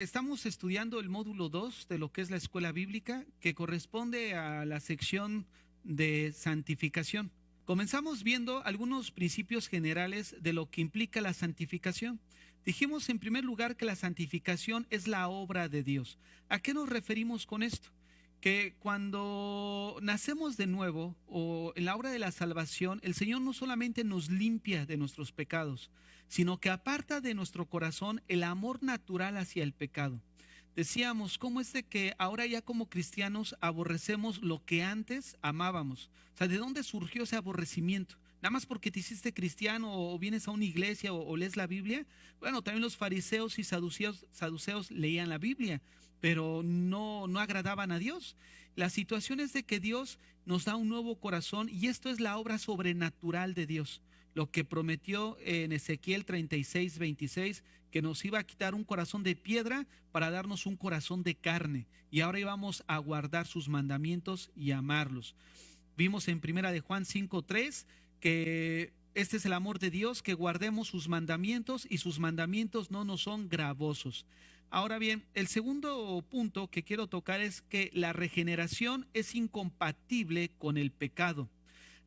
Estamos estudiando el módulo 2 de lo que es la escuela bíblica, que corresponde a la sección de santificación. Comenzamos viendo algunos principios generales de lo que implica la santificación. Dijimos en primer lugar que la santificación es la obra de Dios. ¿A qué nos referimos con esto? Que cuando nacemos de nuevo o en la obra de la salvación, el Señor no solamente nos limpia de nuestros pecados, sino que aparta de nuestro corazón el amor natural hacia el pecado. Decíamos, ¿cómo es de que ahora ya como cristianos aborrecemos lo que antes amábamos? O sea, ¿de dónde surgió ese aborrecimiento? Nada más porque te hiciste cristiano o vienes a una iglesia o lees la Biblia. Bueno, también los fariseos y saduceos leían la Biblia, pero no agradaban a Dios. La situación es de que Dios nos da un nuevo corazón y esto es la obra sobrenatural de Dios. Lo que prometió en Ezequiel 36:26, que nos iba a quitar un corazón de piedra para darnos un corazón de carne. Y ahora íbamos a guardar sus mandamientos y amarlos. Vimos en primera de Juan 5:3 que este es el amor de Dios, que guardemos sus mandamientos y sus mandamientos no nos son gravosos. Ahora bien, el segundo punto que quiero tocar es que la regeneración es incompatible con el pecado.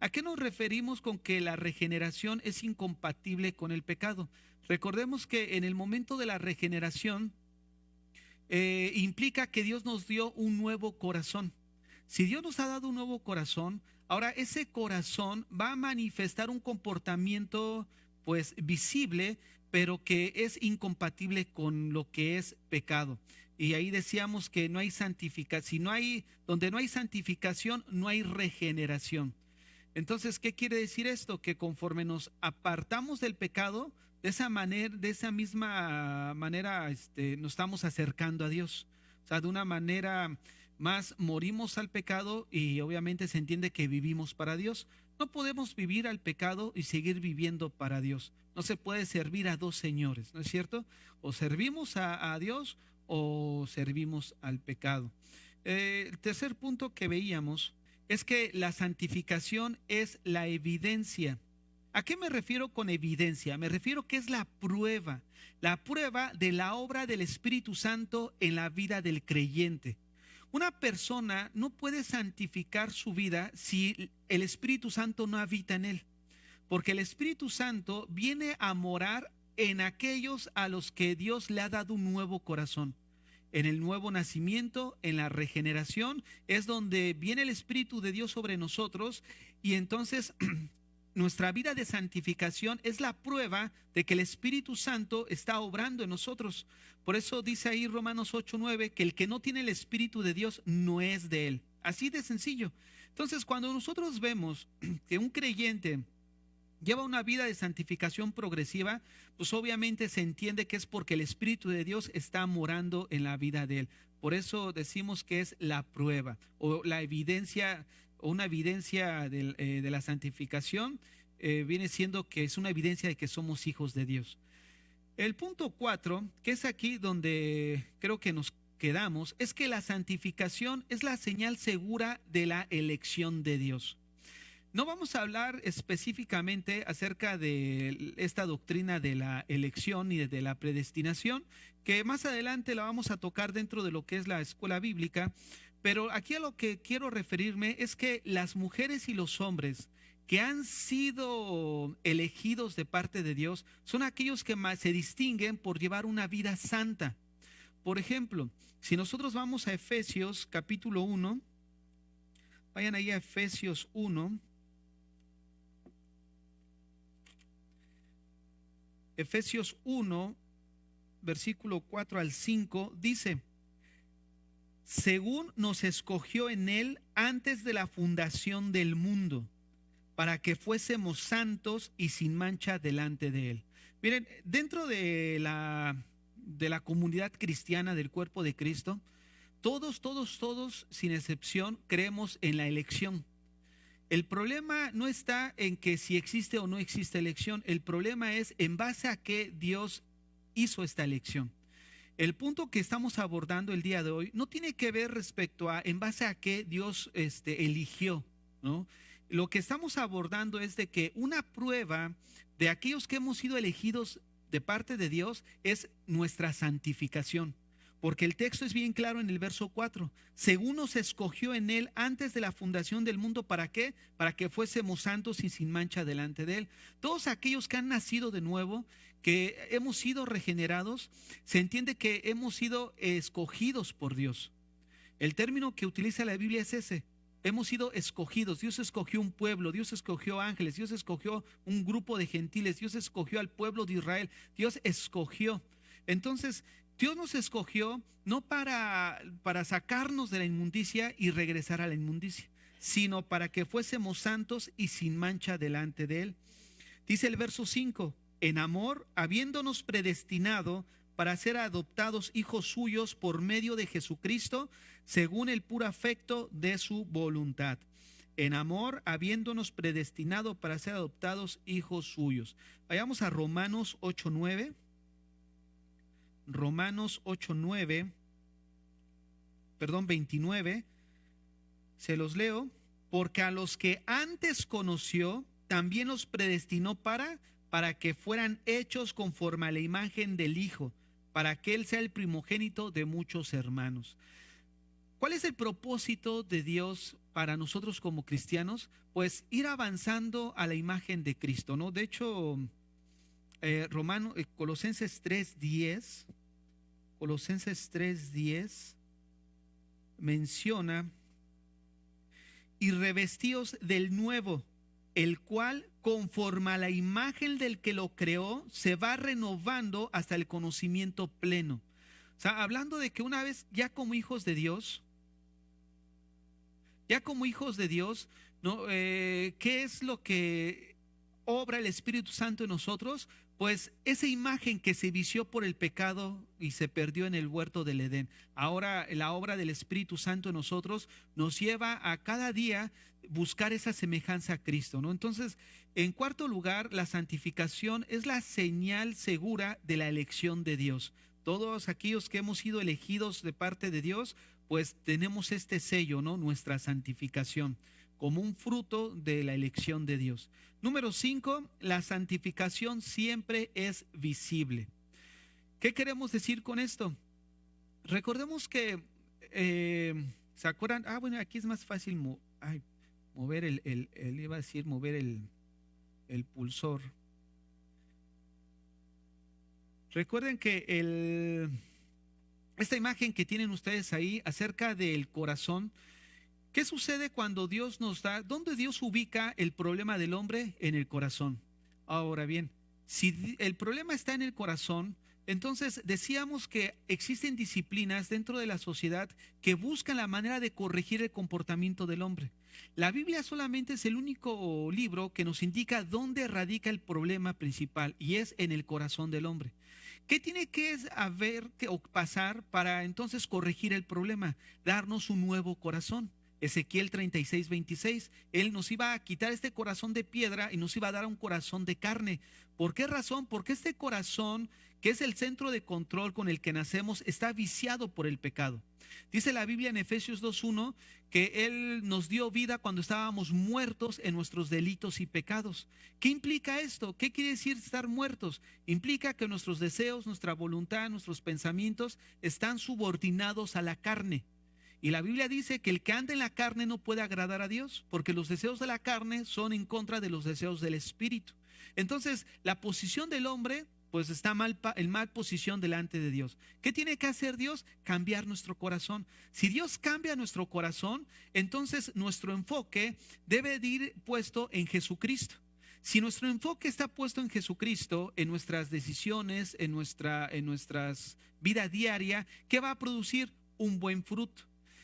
¿A qué nos referimos con que la regeneración es incompatible con el pecado? Recordemos que en el momento de la regeneración implica que Dios nos dio un nuevo corazón. Si Dios nos ha dado un nuevo corazón, ahora ese corazón va a manifestar un comportamiento pues visible, pero que es incompatible con lo que es pecado. Y ahí decíamos que no hay santificación, si no hay, donde no hay santificación, no hay regeneración. Entonces, ¿qué quiere decir esto? Que conforme nos apartamos del pecado, de esa manera, de esa misma manera, nos estamos acercando a Dios. O sea, de una manera más morimos al pecado y obviamente se entiende que vivimos para Dios. No podemos vivir al pecado y seguir viviendo para Dios. No se puede servir a dos señores, ¿no es cierto? O servimos a Dios o servimos al pecado. El tercer punto que veíamos es que la santificación es la evidencia. ¿A qué me refiero con evidencia? Me refiero que es la prueba de la obra del Espíritu Santo en la vida del creyente. Una persona no puede santificar su vida si el Espíritu Santo no habita en él, porque el Espíritu Santo viene a morar en aquellos a los que Dios le ha dado un nuevo corazón. En el nuevo nacimiento, en la regeneración, es donde viene el Espíritu de Dios sobre nosotros y entonces nuestra vida de santificación es la prueba de que el Espíritu Santo está obrando en nosotros. Por eso dice ahí Romanos 8:9 que el que no tiene el Espíritu de Dios no es de él. Así de sencillo. Entonces, cuando nosotros vemos que un creyente lleva una vida de santificación progresiva, pues obviamente se entiende que es porque el Espíritu de Dios está morando en la vida de él. Por eso decimos que es la prueba o la evidencia o una evidencia de la santificación, viene siendo que es una evidencia de que somos hijos de Dios. El punto 4, que es aquí donde creo que nos quedamos, es que la santificación es la señal segura de la elección de Dios. No vamos a hablar específicamente acerca de esta doctrina de la elección y de la predestinación, que más adelante la vamos a tocar dentro de lo que es la escuela bíblica, pero aquí a lo que quiero referirme es que las mujeres y los hombres que han sido elegidos de parte de Dios son aquellos que más se distinguen por llevar una vida santa. Por ejemplo, si nosotros vamos a Efesios capítulo 1, vayan ahí a Efesios 1. Efesios 1, versículo 4 al 5, dice, según nos escogió en él antes de la fundación del mundo, para que fuésemos santos y sin mancha delante de él. Miren, dentro de la comunidad cristiana del cuerpo de Cristo, todos, sin excepción, creemos en la elección. El problema no está en que si existe o no existe elección, el problema es en base a qué Dios hizo esta elección. El punto que estamos abordando el día de hoy no tiene que ver respecto a en base a qué Dios eligió, ¿no? Lo que estamos abordando es de que una prueba de aquellos que hemos sido elegidos de parte de Dios es nuestra santificación. Porque el texto es bien claro en el verso 4. Según nos escogió en él antes de la fundación del mundo, ¿para qué? Para que fuésemos santos y sin mancha delante de él. Todos aquellos que han nacido de nuevo, que hemos sido regenerados, se entiende que hemos sido escogidos por Dios. El término que utiliza la Biblia es ese. Hemos sido escogidos. Dios escogió un pueblo, Dios escogió ángeles, Dios escogió un grupo de gentiles, Dios escogió al pueblo de Israel, Dios escogió. Entonces, Dios nos escogió no para sacarnos de la inmundicia y regresar a la inmundicia, sino para que fuésemos santos y sin mancha delante de Él. Dice el verso 5, en amor, habiéndonos predestinado para ser adoptados hijos suyos por medio de Jesucristo, según el puro afecto de su voluntad. En amor, habiéndonos predestinado para ser adoptados hijos suyos. Vayamos a Romanos 8:9. Romanos 8:9, perdón, 29, se los leo, porque a los que antes conoció, también los predestinó para que fueran hechos conforme a la imagen del Hijo, para que Él sea el primogénito de muchos hermanos. ¿Cuál es el propósito de Dios para nosotros como cristianos? Pues ir avanzando a la imagen de Cristo, ¿no? De hecho, Colosenses 3:10 menciona, y revestíos del nuevo, el cual conforme a la imagen del que lo creó, se va renovando hasta el conocimiento pleno. O sea, hablando de que una vez ya como hijos de Dios, ¿no? ¿Qué es lo que obra el Espíritu Santo en nosotros? Pues esa imagen que se vició por el pecado y se perdió en el huerto del Edén. Ahora la obra del Espíritu Santo en nosotros nos lleva a cada día buscar esa semejanza a Cristo, ¿no? Entonces, en cuarto lugar, la santificación es la señal segura de la elección de Dios. Todos aquellos que hemos sido elegidos de parte de Dios, pues tenemos este sello, ¿no? Nuestra santificación, como un fruto de la elección de Dios. Número 5, la santificación siempre es visible. ¿Qué queremos decir con esto? Recordemos que, ¿se acuerdan? Bueno, aquí es más fácil mover mover el pulsor. Recuerden que esta imagen que tienen ustedes ahí acerca del corazón, ¿qué sucede cuando Dios nos da? ¿Dónde Dios ubica el problema del hombre? En el corazón. Ahora bien, si el problema está en el corazón, entonces decíamos que existen disciplinas dentro de la sociedad que buscan la manera de corregir el comportamiento del hombre. La Biblia solamente es el único libro que nos indica dónde radica el problema principal, y es en el corazón del hombre. ¿Qué tiene que haber o pasar para entonces corregir el problema? Darnos un nuevo corazón. Ezequiel 36:26, Él nos iba a quitar este corazón de piedra y nos iba a dar un corazón de carne. ¿Por qué razón? Porque este corazón, que es el centro de control con el que nacemos, está viciado por el pecado. Dice la Biblia en Efesios 2:1 que Él nos dio vida cuando estábamos muertos en nuestros delitos y pecados. ¿Qué implica esto? ¿Qué quiere decir estar muertos? Implica que nuestros deseos, nuestra voluntad, nuestros pensamientos están subordinados a la carne. Y la Biblia dice que el que anda en la carne no puede agradar a Dios, porque los deseos de la carne son en contra de los deseos del Espíritu. Entonces, la posición del hombre, pues está en mal posición delante de Dios. ¿Qué tiene que hacer Dios? Cambiar nuestro corazón. Si Dios cambia nuestro corazón, entonces nuestro enfoque debe de ir puesto en Jesucristo. Si nuestro enfoque está puesto en Jesucristo, en nuestras decisiones, en nuestras vida diaria, ¿qué va a producir? Un buen fruto.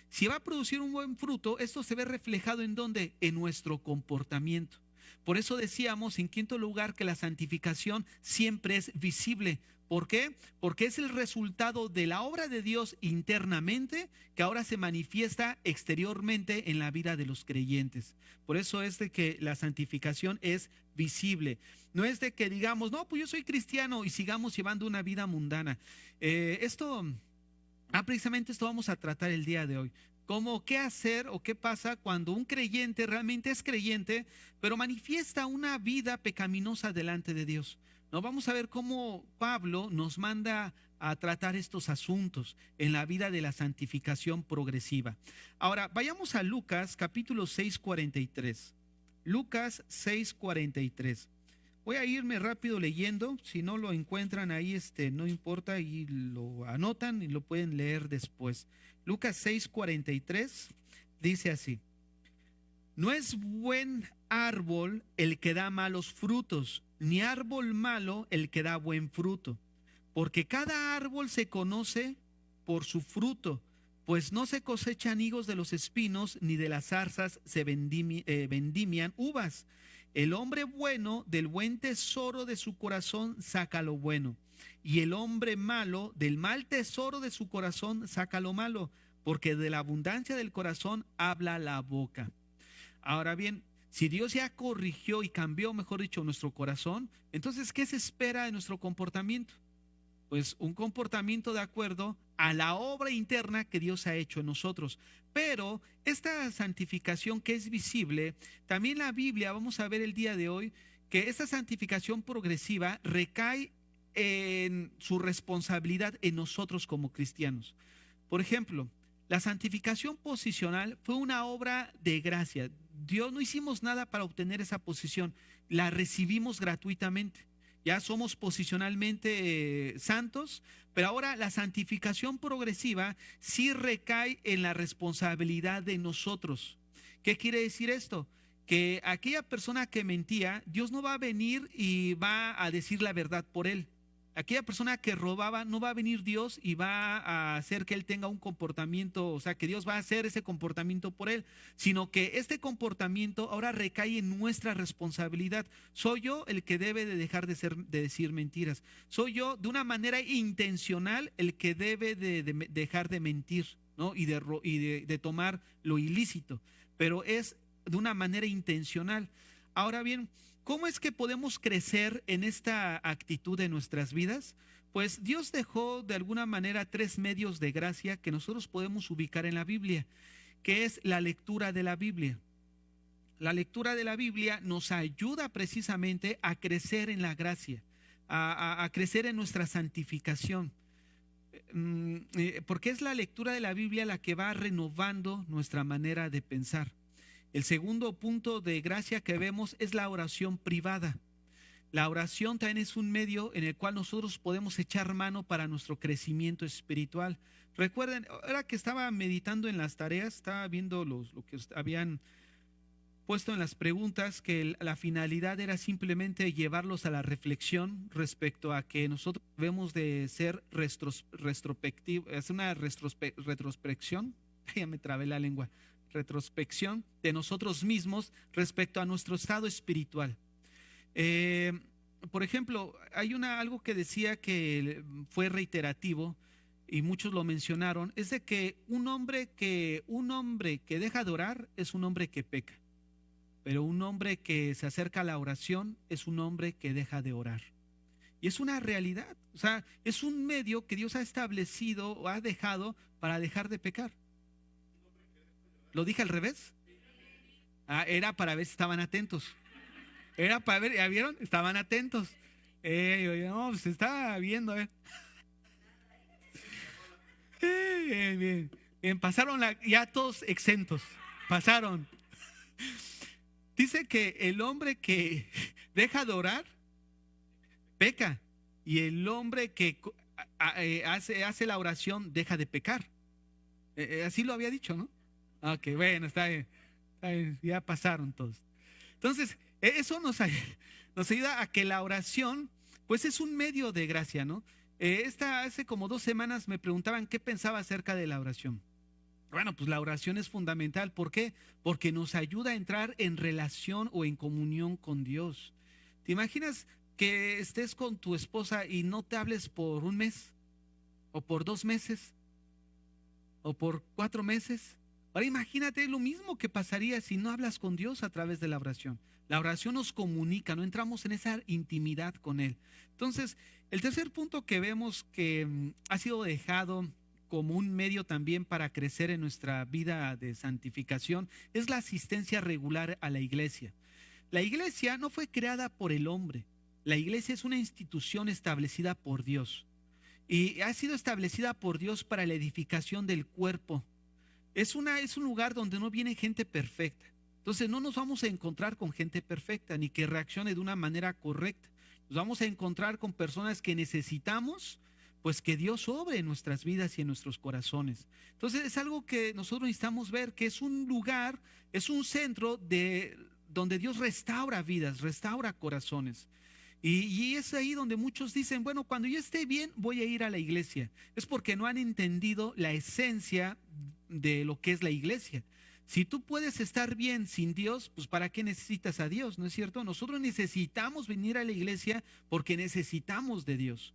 Si va a producir un buen fruto, esto se ve reflejado ¿en dónde? En nuestro comportamiento. Por eso decíamos en quinto lugar que la santificación siempre es visible. ¿Por qué? Porque es el resultado de la obra de Dios internamente que ahora se manifiesta exteriormente en la vida de los creyentes. Por eso es de que la santificación es visible. No es de que digamos, no, pues yo soy cristiano y sigamos llevando una vida mundana. Precisamente esto vamos a tratar el día de hoy. Cómo, qué hacer o qué pasa cuando un creyente realmente es creyente, pero manifiesta una vida pecaminosa delante de Dios. No, vamos a ver cómo Pablo nos manda a tratar estos asuntos en la vida de la santificación progresiva. Ahora, vayamos a Lucas capítulo 6:43. Lucas 6:43. Voy a irme rápido leyendo, si no lo encuentran ahí, no importa, y lo anotan y lo pueden leer después. Lucas 6:43 dice así: no es buen árbol el que da malos frutos, ni árbol malo el que da buen fruto, porque cada árbol se conoce por su fruto, pues no se cosechan higos de los espinos, ni de las zarzas se vendimian uvas. El hombre bueno del buen tesoro de su corazón saca lo bueno, y el hombre malo del mal tesoro de su corazón saca lo malo, porque de la abundancia del corazón habla la boca. Ahora bien, si Dios ya corrigió y cambió, mejor dicho, nuestro corazón, entonces, ¿qué se espera de nuestro comportamiento? Pues un comportamiento de acuerdo a la obra interna que Dios ha hecho en nosotros. Pero esta santificación que es visible, también la Biblia, vamos a ver el día de hoy, que esta santificación progresiva recae en su responsabilidad en nosotros como cristianos. Por ejemplo, la santificación posicional fue una obra de gracia. Dios no hicimos nada para obtener esa posición, la recibimos gratuitamente. Ya somos posicionalmente santos, pero ahora la santificación progresiva sí recae en la responsabilidad de nosotros. ¿Qué quiere decir esto? Que aquella persona que mentía, Dios no va a venir y va a decir la verdad por él. Aquella persona que robaba, no va a venir Dios y va a hacer que él tenga un comportamiento, o sea, que Dios va a hacer ese comportamiento por él, sino que este comportamiento ahora recae en nuestra responsabilidad. Soy yo el que debe de dejar de decir mentiras. Soy yo de una manera intencional el que debe de dejar de mentir, ¿no? Y de tomar lo ilícito, pero es de una manera intencional. Ahora bien, ¿cómo es que podemos crecer en esta actitud de nuestras vidas? Pues Dios dejó de alguna manera 3 medios de gracia que nosotros podemos ubicar en la Biblia, que es la lectura de la Biblia. La lectura de la Biblia nos ayuda precisamente a crecer en la gracia, a crecer en nuestra santificación. Porque es la lectura de la Biblia la que va renovando nuestra manera de pensar. El segundo punto de gracia que vemos es la oración privada. La oración también es un medio en el cual nosotros podemos echar mano para nuestro crecimiento espiritual. Recuerden, ahora que estaba meditando en las tareas, estaba viendo lo que habían puesto en las preguntas, que la finalidad era simplemente llevarlos a la reflexión respecto a que nosotros debemos de ser retrospectivos, es una retrospección, ya me trabé la lengua, retrospección de nosotros mismos respecto a nuestro estado espiritual. Por ejemplo, hay algo que decía que fue reiterativo y muchos lo mencionaron, es de que un hombre que deja de orar es un hombre que peca, pero un hombre que se acerca a la oración es un hombre que deja de orar. Y es una realidad, o sea, es un medio que Dios ha establecido o ha dejado para dejar de pecar. ¿Lo dije al revés? Era para ver si estaban atentos. Era para ver, ¿ya vieron? Estaban atentos. No, se estaba viendo, Bien, bien. Bien, pasaron ya todos exentos. Pasaron. Dice que el hombre que deja de orar, peca. Y el hombre que hace la oración, deja de pecar. Así lo había dicho, ¿no? Ok, bueno, está bien, ya pasaron todos. Entonces, eso nos ayuda a que la oración, pues es un medio de gracia, ¿no? Hace como 2 semanas me preguntaban qué pensaba acerca de la oración. Bueno, pues la oración es fundamental. ¿Por qué? Porque nos ayuda a entrar en relación o en comunión con Dios. ¿Te imaginas que estés con tu esposa y no te hables por 1 mes? ¿O por 2 meses? ¿O por 4 meses? Ahora imagínate lo mismo que pasaría si no hablas con Dios a través de la oración. La oración nos comunica, no entramos en esa intimidad con Él. Entonces, el tercer punto que vemos que ha sido dejado como un medio también para crecer en nuestra vida de santificación es la asistencia regular a la iglesia. La iglesia no fue creada por el hombre. La iglesia es una institución establecida por Dios. y ha sido establecida por Dios para la edificación del cuerpo. Es un lugar donde no viene gente perfecta. Entonces no nos vamos a encontrar con gente perfecta ni que reaccione de una manera correcta. Nos vamos a encontrar con personas que necesitamos, pues que Dios obre en nuestras vidas y en nuestros corazones. Entonces es algo que nosotros necesitamos ver, que es un lugar, es un centro de donde Dios restaura vidas, restaura corazones. Y es ahí donde muchos dicen, bueno, cuando yo esté bien voy a ir a la iglesia. Es porque no han entendido la esencia de lo que es la iglesia. Si tú puedes estar bien sin Dios, pues ¿para qué necesitas a Dios? ¿No es cierto? Nosotros necesitamos venir a la iglesia porque necesitamos de Dios.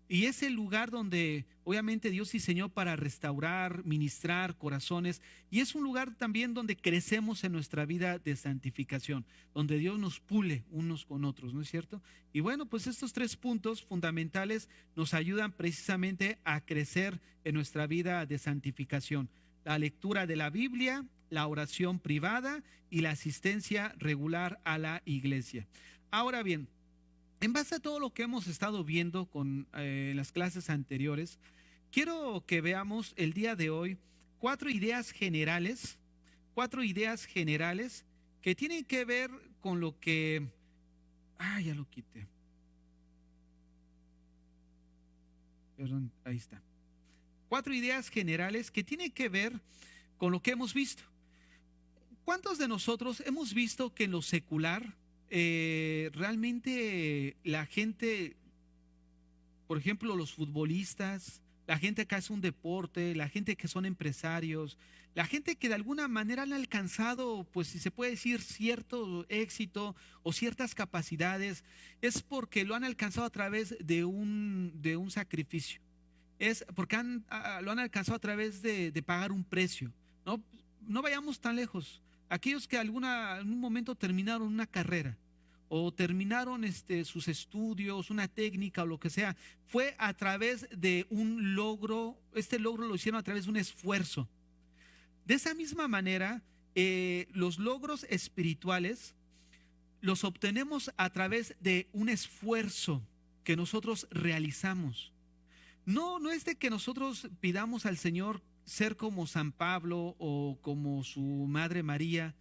Y es el lugar donde obviamente Dios diseñó para restaurar, ministrar corazones. Y es un lugar también donde crecemos en nuestra vida de santificación, donde Dios nos pule unos con otros, ¿no es cierto? Y bueno, pues estos tres puntos fundamentales nos ayudan precisamente a crecer en nuestra vida de santificación. La lectura de la Biblia, la oración privada y la asistencia regular a la iglesia. Ahora bien, en base a todo lo que hemos estado viendo con las clases anteriores, quiero que veamos el día de hoy cuatro ideas generales que tienen que ver con lo que... Ah, ya lo quité. Perdón, ahí está. Cuatro ideas generales que tienen que ver con lo que hemos visto. ¿Cuántos de nosotros hemos visto que en lo secular realmente la gente, por ejemplo, los futbolistas, la gente que hace un deporte, la gente que son empresarios, la gente que de alguna manera han alcanzado, pues si se puede decir, cierto éxito o ciertas capacidades, es porque lo han alcanzado a través de un sacrificio? Es porque lo han alcanzado a través de pagar un precio. No, no vayamos tan lejos. Aquellos que en un momento terminaron una carrera o terminaron sus estudios, una técnica o lo que sea, fue a través de un logro. Este logro lo hicieron a través de un esfuerzo. De esa misma manera, los logros espirituales los obtenemos a través de un esfuerzo que nosotros realizamos. No, no es de que nosotros pidamos al Señor ser como San Pablo o como su madre María,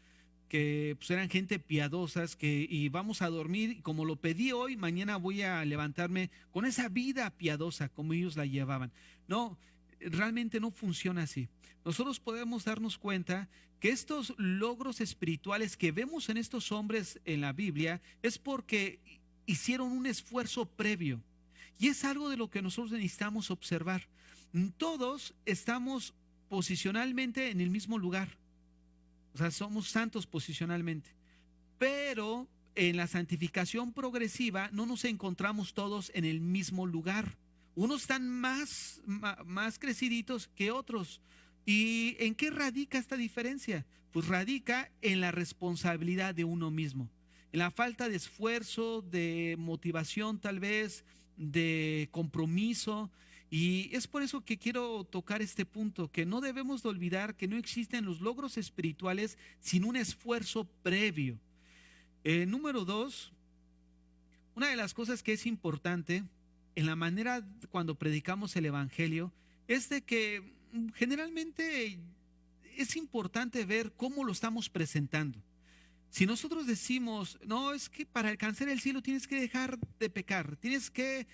que pues eran gente piadosas, y vamos a dormir, y como lo pedí hoy, mañana voy a levantarme con esa vida piadosa como ellos la llevaban. No, realmente no funciona así. Nosotros podemos darnos cuenta que estos logros espirituales que vemos en estos hombres en la Biblia es porque hicieron un esfuerzo previo. Y es algo de lo que nosotros necesitamos observar. Todos estamos posicionalmente en el mismo lugar. O sea, somos santos posicionalmente. Pero en la santificación progresiva no nos encontramos todos en el mismo lugar. Unos están más creciditos que otros. ¿Y en qué radica esta diferencia? Pues radica en la responsabilidad de uno mismo, en la falta de esfuerzo, de motivación tal vez, de compromiso. Y es por eso que quiero tocar este punto, que no debemos de olvidar que no existen los logros espirituales sin un esfuerzo previo. Número dos, una de las cosas que es importante en la manera cuando predicamos el evangelio es de que generalmente es importante ver cómo lo estamos presentando. Si nosotros decimos, no, es que para alcanzar el cielo tienes que dejar de pecar, tienes que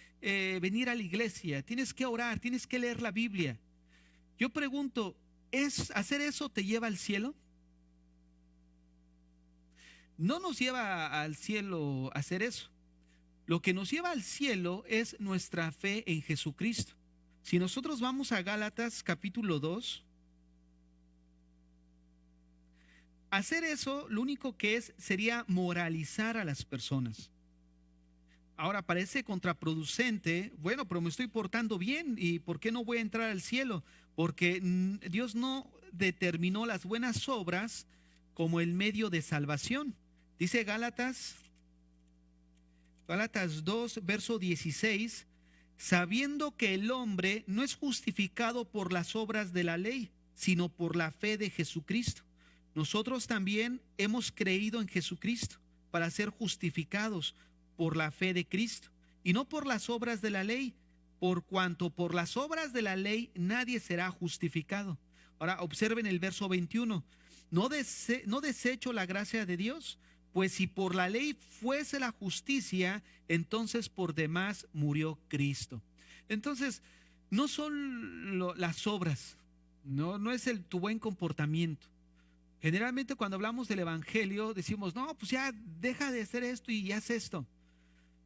venir a la iglesia, tienes que orar, tienes que leer la Biblia. Yo pregunto, ¿hacer eso te lleva al cielo? No nos lleva al cielo hacer eso. Lo que nos lleva al cielo es nuestra fe en Jesucristo. Si nosotros vamos a Gálatas capítulo 2, hacer eso lo único que sería moralizar a las personas. Ahora parece contraproducente, bueno, pero me estoy portando bien, ¿y por qué no voy a entrar al cielo? Porque Dios no determinó las buenas obras como el medio de salvación. Dice Gálatas 2, verso 16, sabiendo que el hombre no es justificado por las obras de la ley, sino por la fe de Jesucristo. Nosotros también hemos creído en Jesucristo para ser justificados por la fe de Cristo y no por las obras de la ley, por cuanto por las obras de la ley nadie será justificado. Ahora observen el verso 21. No desecho la gracia de Dios, pues si por la ley fuese la justicia, entonces por demás murió Cristo. Entonces, no son las obras, no es tu buen comportamiento. Generalmente cuando hablamos del evangelio decimos, no, pues ya deja de hacer esto y haz esto.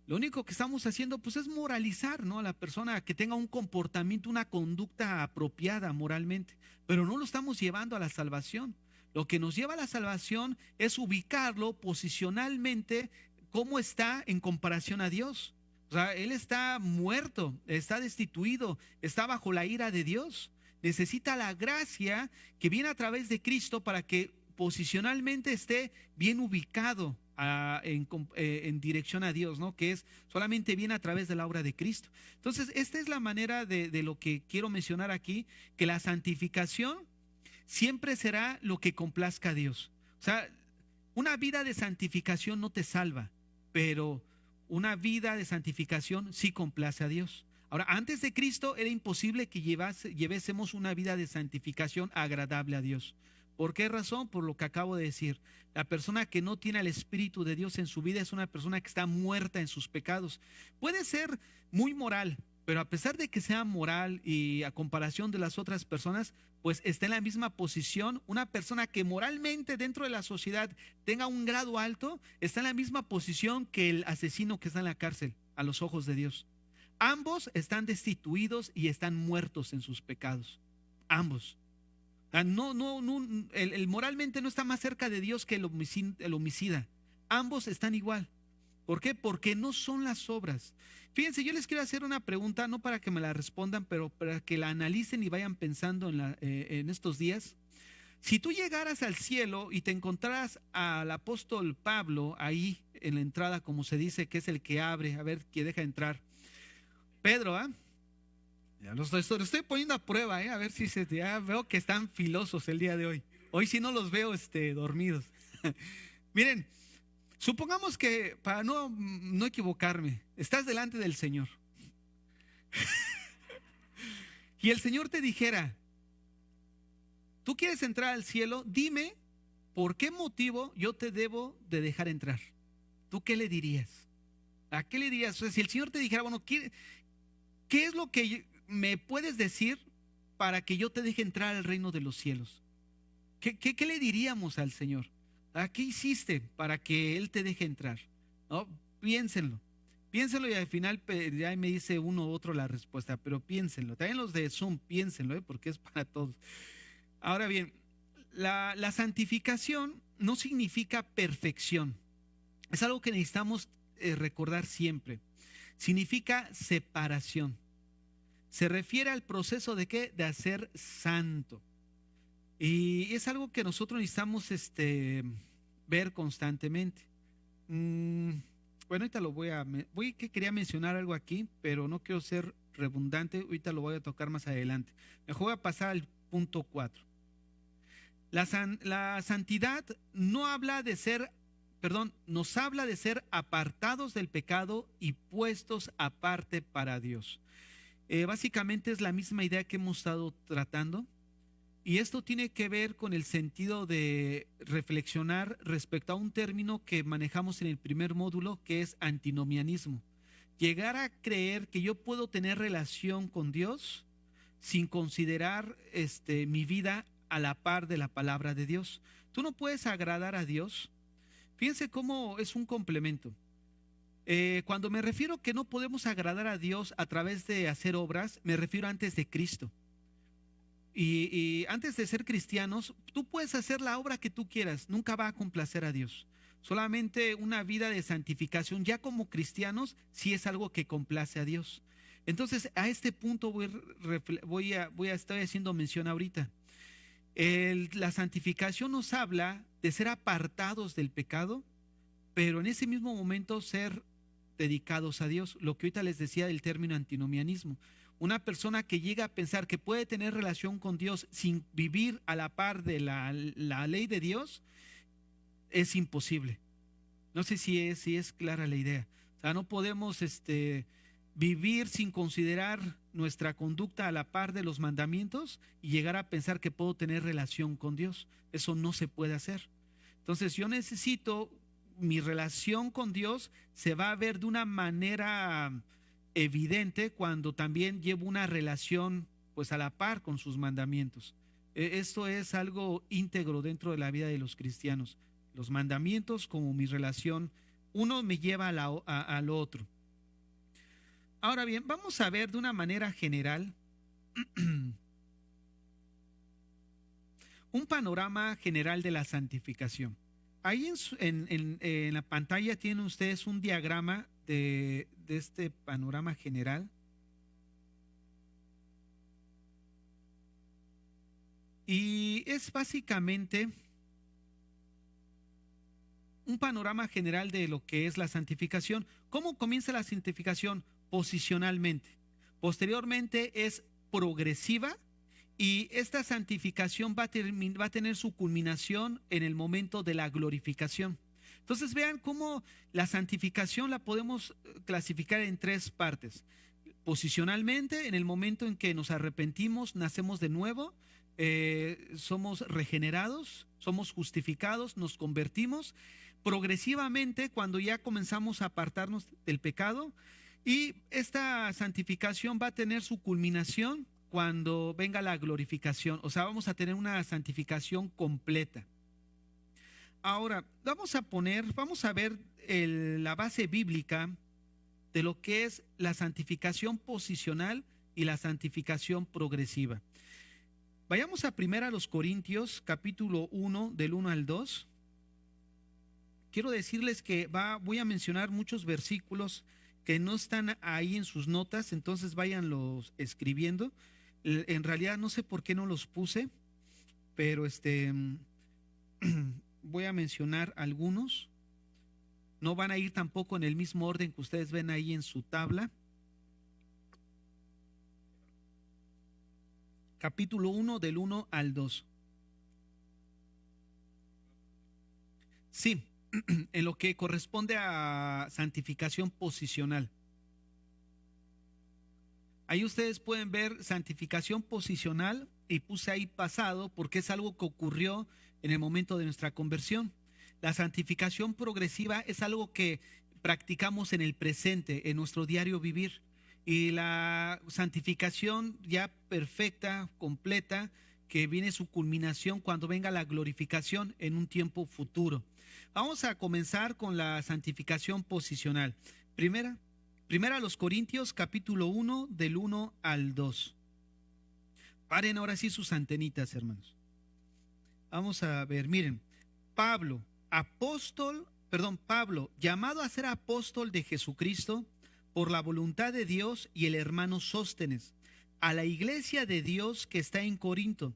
Lo único que estamos haciendo pues es moralizar, ¿no?, a la persona que tenga un comportamiento, una conducta apropiada moralmente, pero no lo estamos llevando a la salvación. Lo que nos lleva a la salvación es ubicarlo posicionalmente cómo está en comparación a Dios. O sea, él está muerto, está destituido, está bajo la ira de Dios. Necesita la gracia que viene a través de Cristo para que posicionalmente esté bien ubicado en dirección a Dios, ¿no? Que es solamente viene a través de la obra de Cristo. Entonces, esta es la manera de lo que quiero mencionar aquí, que la santificación siempre será lo que complazca a Dios. O sea, una vida de santificación no te salva, pero una vida de santificación sí complace a Dios. Ahora, antes de Cristo era imposible que llevésemos una vida de santificación agradable a Dios. ¿Por qué razón? Por lo que acabo de decir. La persona que no tiene al Espíritu de Dios en su vida es una persona que está muerta en sus pecados. Puede ser muy moral, pero a pesar de que sea moral y a comparación de las otras personas, pues está en la misma posición. Una persona que moralmente dentro de la sociedad tenga un grado alto, está en la misma posición que el asesino que está en la cárcel a los ojos de Dios. Ambos están destituidos y están muertos en sus pecados. Ambos. El moralmente no está más cerca de Dios que el homicida. Ambos están igual. ¿Por qué? Porque no son las obras. Fíjense, yo les quiero hacer una pregunta, no para que me la respondan, pero para que la analicen y vayan pensando en estos días. Si tú llegaras al cielo y te encontraras al apóstol Pablo ahí en la entrada, como se dice, que es el que abre, a ver, que deja entrar. Pedro, ¿ah? Ya lo estoy poniendo a prueba, a ver si ya veo que están filosos el día de hoy. Hoy sí no los veo dormidos. Miren, supongamos que, para no equivocarme, estás delante del Señor. Y el Señor te dijera, ¿tú quieres entrar al cielo? Dime por qué motivo yo te debo de dejar entrar. ¿Tú qué le dirías? ¿A qué le dirías? O sea, si el Señor te dijera, bueno, ¿qué es lo que me puedes decir para que yo te deje entrar al reino de los cielos? ¿Qué le diríamos al Señor? ¿Qué hiciste para que Él te deje entrar? ¿No? Piénsenlo y al final ya me dice uno u otro la respuesta, pero piénsenlo. También los de Zoom, piénsenlo, porque es para todos. Ahora bien, la santificación no significa perfección. Es algo que necesitamos recordar siempre. Significa separación. Se refiere al proceso de ¿qué? De hacer santo. Y es algo que nosotros necesitamos ver constantemente. Bueno, ahorita que quería mencionar algo aquí, pero no quiero ser redundante. Ahorita lo voy a tocar más adelante. Mejor voy a pasar al punto 4. La santidad nos habla de ser apartados del pecado y puestos aparte para Dios. Básicamente es la misma idea que hemos estado tratando, y esto tiene que ver con el sentido de reflexionar respecto a un término que manejamos en el primer módulo, que es antinomianismo. Llegar a creer que yo puedo tener relación con Dios sin considerar mi vida a la par de la palabra de Dios. Tú no puedes agradar a Dios. Fíjense cómo es un complemento. Cuando me refiero que no podemos agradar a Dios a través de hacer obras, me refiero antes de Cristo. Y antes de ser cristianos, tú puedes hacer la obra que tú quieras, nunca va a complacer a Dios. Solamente una vida de santificación, ya como cristianos, sí es algo que complace a Dios. Entonces, a este punto estoy haciendo mención ahorita. La santificación nos habla de ser apartados del pecado, pero en ese mismo momento ser dedicados a Dios, lo que ahorita les decía del término antinomianismo. Una persona que llega a pensar que puede tener relación con Dios sin vivir a la par de la ley de Dios, es imposible. No sé si es clara la idea. O sea, no podemos vivir sin considerar nuestra conducta a la par de los mandamientos y llegar a pensar que puedo tener relación con Dios. Eso no se puede hacer. Entonces yo necesito, mi relación con Dios se va a ver de una manera evidente cuando también llevo una relación pues a la par con sus mandamientos. Esto es algo íntegro dentro de la vida de los cristianos. Los mandamientos como mi relación, uno me lleva al otro. Ahora bien, vamos a ver de una manera general un panorama general de la santificación. Ahí en la pantalla tienen ustedes un diagrama de este panorama general. Y es básicamente un panorama general de lo que es la santificación. ¿Cómo comienza la santificación? Posicionalmente. Posteriormente es progresiva y esta santificación va a tener su culminación en el momento de la glorificación. Entonces vean cómo la santificación la podemos clasificar en tres partes. Posicionalmente, en el momento en que nos arrepentimos, nacemos de nuevo, somos regenerados, somos justificados, nos convertimos. Progresivamente, cuando ya comenzamos a apartarnos del pecado, y esta santificación va a tener su culminación cuando venga la glorificación. O sea, vamos a tener una santificación completa. Ahora, vamos a ver la base bíblica de lo que es la santificación posicional y la santificación progresiva. Vayamos a 1 Corintios, capítulo 1, del 1 al 2. Quiero decirles que voy a mencionar muchos versículos que no están ahí en sus notas, entonces váyanlos escribiendo. En realidad no sé por qué no los puse, pero voy a mencionar algunos. No van a ir tampoco en el mismo orden que ustedes ven ahí en su tabla. Capítulo 1 del 1 al 2. Sí, en lo que corresponde a santificación posicional. Ahí ustedes pueden ver santificación posicional y puse ahí pasado porque es algo que ocurrió en el momento de nuestra conversión. La santificación progresiva es algo que practicamos en el presente, en nuestro diario vivir. Y la santificación ya perfecta, completa, que viene su culminación cuando venga la glorificación en un tiempo futuro. Vamos a comenzar con la santificación posicional. Primera a los Corintios, capítulo 1, del 1 al 2. Paren ahora sí sus antenitas, hermanos. Vamos a ver, miren. Pablo, llamado a ser apóstol de Jesucristo por la voluntad de Dios, y el hermano Sóstenes, a la iglesia de Dios que está en Corinto,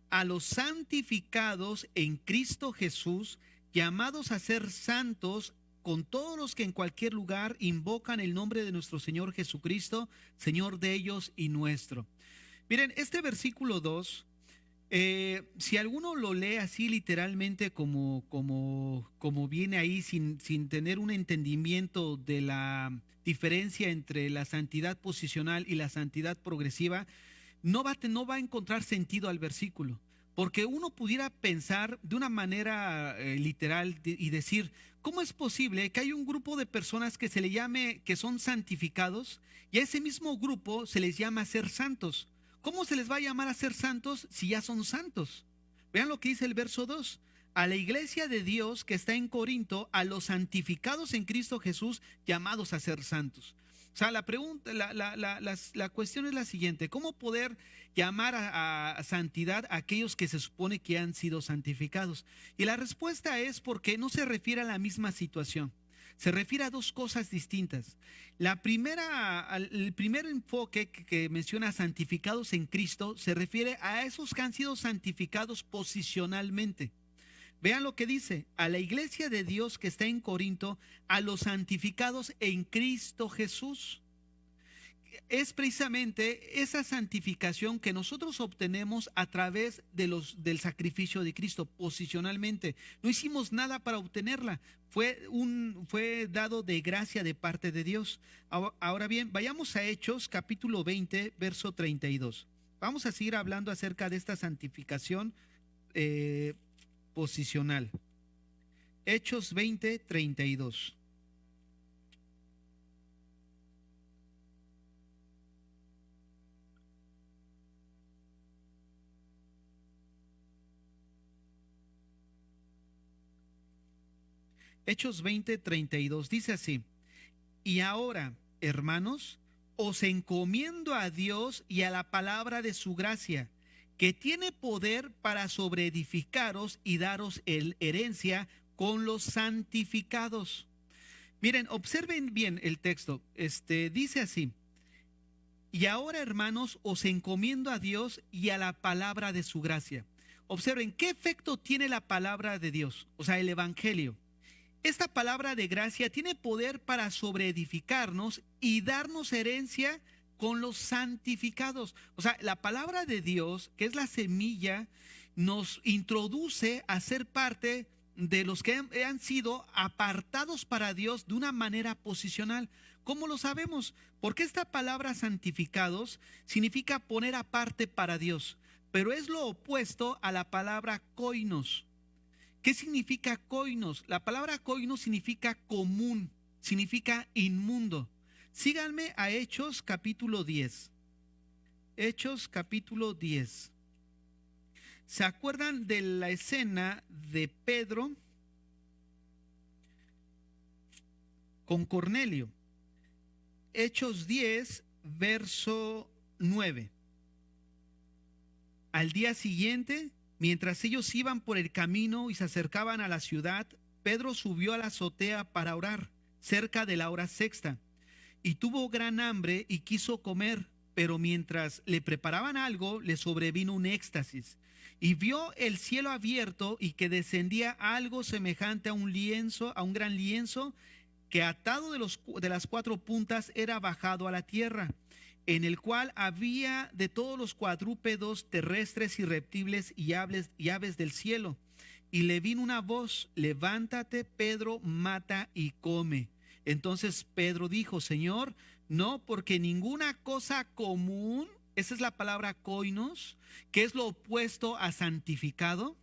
a los santificados en Cristo Jesús, llamados a ser santos, con todos los que en cualquier lugar invocan el nombre de nuestro Señor Jesucristo, Señor de ellos y nuestro. Miren, este versículo 2, si alguno lo lee así literalmente como viene ahí, sin tener un entendimiento de la diferencia entre la santidad posicional y la santidad progresiva, no va a encontrar sentido al versículo. Porque uno pudiera pensar de una manera literal y decir, ¿cómo es posible que hay un grupo de personas que se le llame que son santificados y a ese mismo grupo se les llama ser santos? ¿Cómo se les va a llamar a ser santos si ya son santos? Vean lo que dice el verso 2. A la iglesia de Dios que está en Corinto, a los santificados en Cristo Jesús, llamados a ser santos. O sea, la pregunta, la cuestión es la siguiente: ¿cómo poder llamar a santidad a aquellos que se supone que han sido santificados? Y la respuesta es porque no se refiere a la misma situación. Se refiere a dos cosas distintas. El primer enfoque que menciona santificados en Cristo se refiere a esos que han sido santificados posicionalmente. Vean lo que dice: a la iglesia de Dios que está en Corinto, a los santificados en Cristo Jesús. es precisamente esa santificación que nosotros obtenemos a través del sacrificio de Cristo posicionalmente. No hicimos nada para obtenerla, fue dado de gracia de parte de Dios. Ahora bien, vayamos a Hechos capítulo 20, verso 32. Vamos a seguir hablando acerca de esta santificación posicional. Hechos 20, 32. Hechos 20, 32 dice así: y ahora, hermanos, os encomiendo a Dios y a la palabra de su gracia, que tiene poder para sobreedificaros y daros herencia con los santificados. Miren, observen bien el texto. Dice así: y ahora, hermanos, os encomiendo a Dios y a la palabra de su gracia. Observen qué efecto tiene la palabra de Dios, o sea, el evangelio. Esta palabra de gracia tiene poder para sobreedificarnos y darnos herencia con los santificados. O sea, la palabra de Dios, que es la semilla, nos introduce a ser parte de los que han sido apartados para Dios de una manera posicional. ¿Cómo lo sabemos? Porque esta palabra santificados significa poner aparte para Dios, pero es lo opuesto a la palabra koinos. ¿Qué significa koinos? La palabra koinos significa común, significa inmundo. Síganme a Hechos capítulo 10. Hechos capítulo 10. ¿Se acuerdan de la escena de Pedro con Cornelio? Hechos 10, verso 9. Al día siguiente, mientras ellos iban por el camino y se acercaban a la ciudad, Pedro subió a la azotea para orar, cerca de la hora sexta, y tuvo gran hambre y quiso comer, pero mientras le preparaban algo, le sobrevino un éxtasis, y vio el cielo abierto y que descendía algo semejante a un lienzo, a un gran lienzo, que atado de las cuatro puntas era bajado a la tierra, en el cual había de todos los cuadrúpedos terrestres y reptiles y aves del cielo. Y le vino una voz: levántate, Pedro, mata y come. Entonces Pedro dijo: Señor, no, porque ninguna cosa común, esa es la palabra koinos, que es lo opuesto a santificado.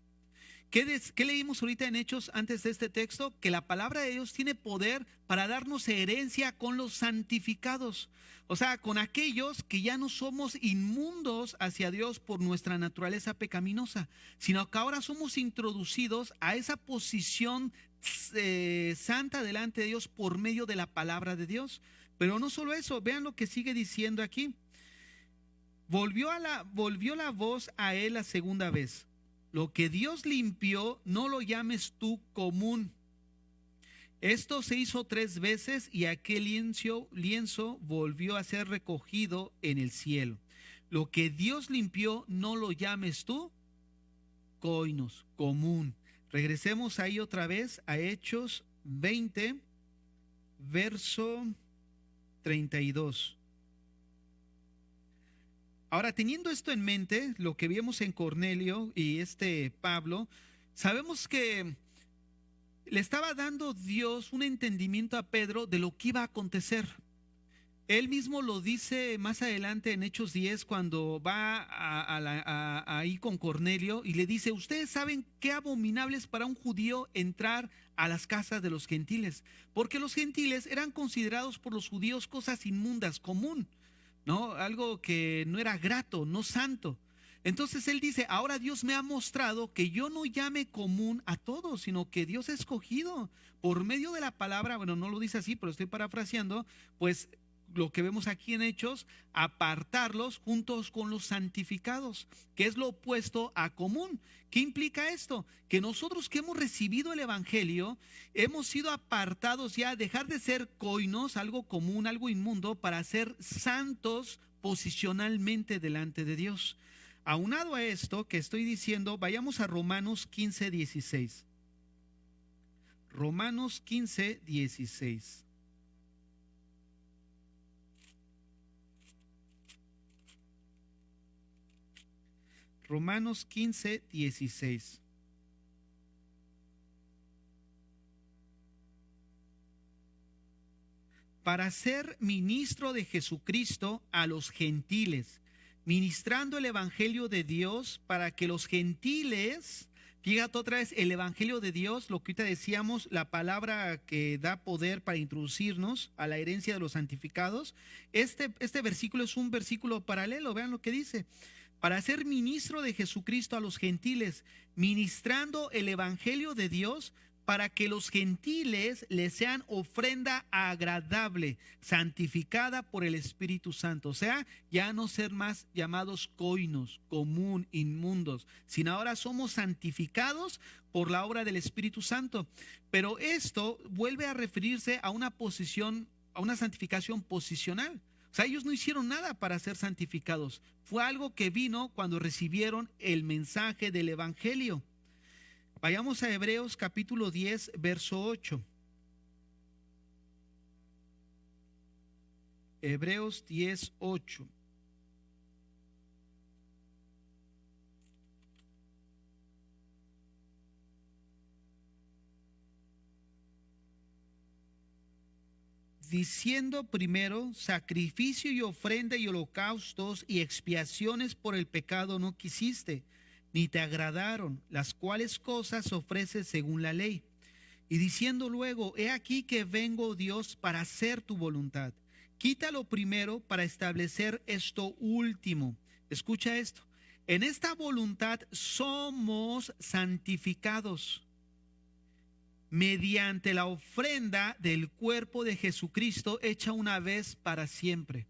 ¿Qué leímos ahorita en Hechos antes de este texto? Que la palabra de Dios tiene poder para darnos herencia con los santificados. O sea, con aquellos que ya no somos inmundos hacia Dios por nuestra naturaleza pecaminosa, sino que ahora somos introducidos a esa posición santa delante de Dios por medio de la palabra de Dios. Pero no solo eso, vean lo que sigue diciendo aquí. Volvió la voz a él la segunda vez: lo que Dios limpió, no lo llames tú común. Esto se hizo 3 veces y aquel lienzo volvió a ser recogido en el cielo. Lo que Dios limpió, no lo llames tú koinos, común. Regresemos ahí otra vez a Hechos 20, verso 32. Ahora, teniendo esto en mente, lo que vimos en Cornelio y Pablo, sabemos que le estaba dando Dios un entendimiento a Pedro de lo que iba a acontecer. Él mismo lo dice más adelante en Hechos 10, cuando va ahí con Cornelio y le dice: ustedes saben qué abominable es para un judío entrar a las casas de los gentiles, porque los gentiles eran considerados por los judíos cosas inmundas, común, ¿no? Algo que no era grato, no santo. Entonces él dice: ahora Dios me ha mostrado que yo no llame común a todos, sino que Dios ha escogido por medio de la palabra, bueno, no lo dice así, pero estoy parafraseando, pues lo que vemos aquí en Hechos, apartarlos juntos con los santificados, que es lo opuesto a común. ¿Qué implica esto? Que nosotros que hemos recibido el evangelio, hemos sido apartados ya, dejar de ser koinos, algo común, algo inmundo, para ser santos posicionalmente delante de Dios. Aunado a esto que estoy diciendo, vayamos a Romanos 15, 16. Romanos 15, 16. Romanos 15, 16. Para ser ministro de Jesucristo a los gentiles, ministrando el evangelio de Dios para que los gentiles, fíjate otra vez, el evangelio de Dios, lo que ahorita decíamos, la palabra que da poder para introducirnos a la herencia de los santificados, este versículo es un versículo paralelo, vean lo que dice. Para ser ministro de Jesucristo a los gentiles, ministrando el evangelio de Dios para que los gentiles les sean ofrenda agradable, santificada por el Espíritu Santo. O sea, ya no ser más llamados coinos, común, inmundos, sino ahora somos santificados por la obra del Espíritu Santo. Pero esto vuelve a referirse a una posición, a una santificación posicional. O sea, ellos no hicieron nada para ser santificados. Fue algo que vino cuando recibieron el mensaje del Evangelio. Vayamos a Hebreos capítulo 10, verso 8. Hebreos 10, 8. Diciendo primero, sacrificio y ofrenda y holocaustos y expiaciones por el pecado no quisiste, ni te agradaron, las cuales cosas ofreces según la ley. Y diciendo luego, he aquí que vengo, Dios, para hacer tu voluntad. Quítalo primero para establecer esto último. Escucha esto. En esta voluntad somos santificados mediante la ofrenda del cuerpo de Jesucristo hecha una vez para siempre.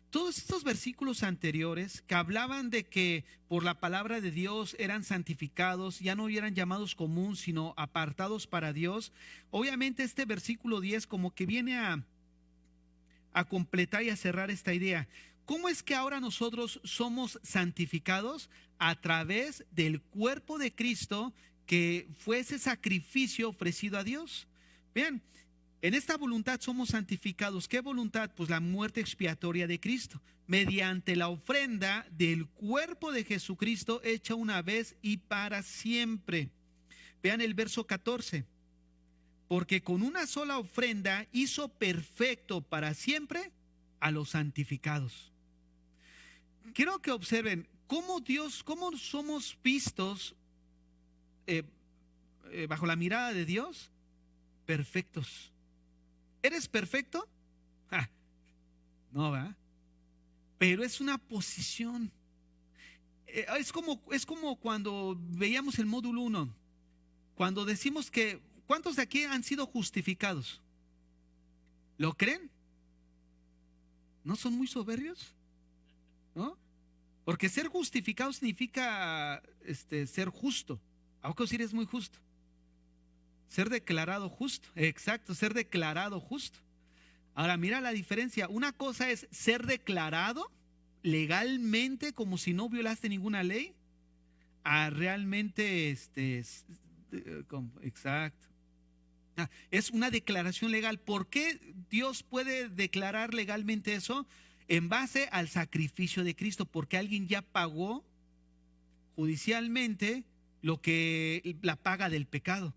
Todos estos versículos anteriores que hablaban de que por la palabra de Dios eran santificados, ya no eran llamados común, sino apartados para Dios. Obviamente este versículo 10 como que viene a completar y a cerrar esta idea. ¿Cómo es que ahora nosotros somos santificados? A través del cuerpo de Cristo, que fue ese sacrificio ofrecido a Dios. Vean, en esta voluntad somos santificados. ¿Qué voluntad? Pues la muerte expiatoria de Cristo, mediante la ofrenda del cuerpo de Jesucristo hecha una vez y para siempre. Vean el verso 14. Porque con una sola ofrenda hizo perfecto para siempre a los santificados. Quiero que observen cómo cómo somos vistos bajo la mirada de Dios, perfectos. ¿Eres perfecto? No, ¿verdad? Pero es una posición. Es como cuando veíamos el módulo 1, cuando decimos que, ¿cuántos de aquí han sido justificados? ¿Lo creen? ¿No son muy soberbios? ¿No? Porque ser justificado significa ser justo. ¿A poco si eres muy justo? Ser declarado justo, exacto, ser declarado justo. Ahora mira la diferencia. Una cosa es ser declarado legalmente como si no violaste ninguna ley, a realmente exacto. Es una declaración legal. ¿Por qué Dios puede declarar legalmente eso? En base al sacrificio de Cristo, porque alguien ya pagó judicialmente la paga del pecado.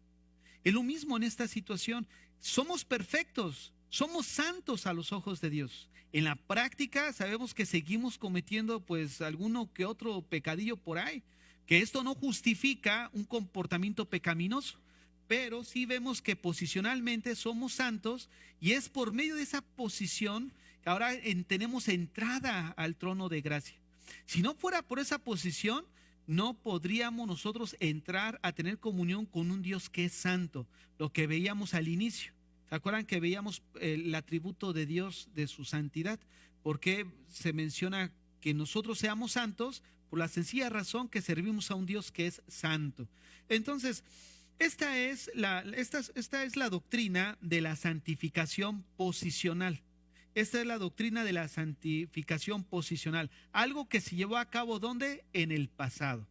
Es lo mismo en esta situación. Somos perfectos, somos santos a los ojos de Dios. En la práctica sabemos que seguimos cometiendo pues alguno que otro pecadillo por ahí, que esto no justifica un comportamiento pecaminoso, pero sí vemos que posicionalmente somos santos y es por medio de esa posición que ahora tenemos entrada al trono de gracia. Si no fuera por esa posición, no podríamos nosotros entrar a tener comunión con un Dios que es santo, lo que veíamos al inicio. ¿Se acuerdan que veíamos el atributo de Dios, de su santidad? Porque se menciona que nosotros seamos santos por la sencilla razón que servimos a un Dios que es santo. Entonces, esta es la doctrina de la santificación posicional. Esta es la doctrina de la santificación posicional. Algo que se llevó a cabo, ¿dónde? En el pasado.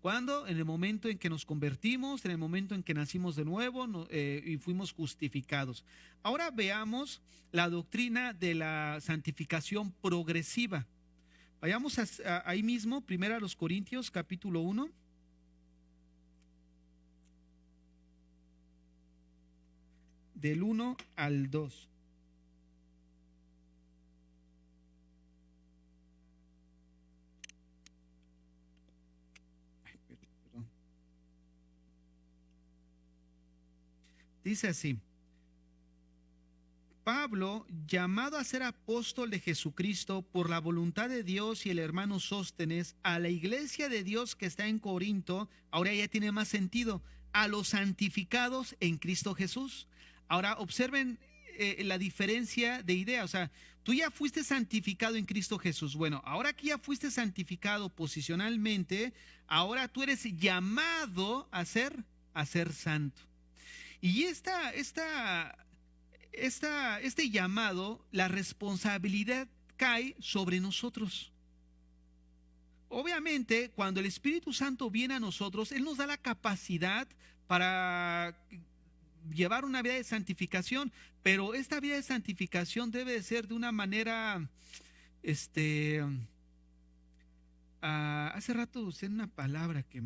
¿Cuándo? En el momento en que nos convertimos, en el momento en que nacimos de nuevo y fuimos justificados. Ahora veamos la doctrina de la santificación progresiva. Vayamos ahí mismo, primero a los Corintios, capítulo 1, del 1 al 2. Perdón. Dice así: Pablo, llamado a ser apóstol de Jesucristo por la voluntad de Dios, y el hermano Sóstenes, a la iglesia de Dios que está en Corinto. Ahora ya tiene más sentido: a los santificados en Cristo Jesús. Ahora observen la diferencia de idea. O sea, tú ya fuiste santificado en Cristo Jesús. Bueno, ahora que ya fuiste santificado posicionalmente, ahora tú eres llamado a ser santo. Y este llamado, la responsabilidad cae sobre nosotros. Obviamente, cuando el Espíritu Santo viene a nosotros, Él nos da la capacidad para llevar una vida de santificación, pero esta vida de santificación debe de ser de una manera, este, hace rato usé una palabra que,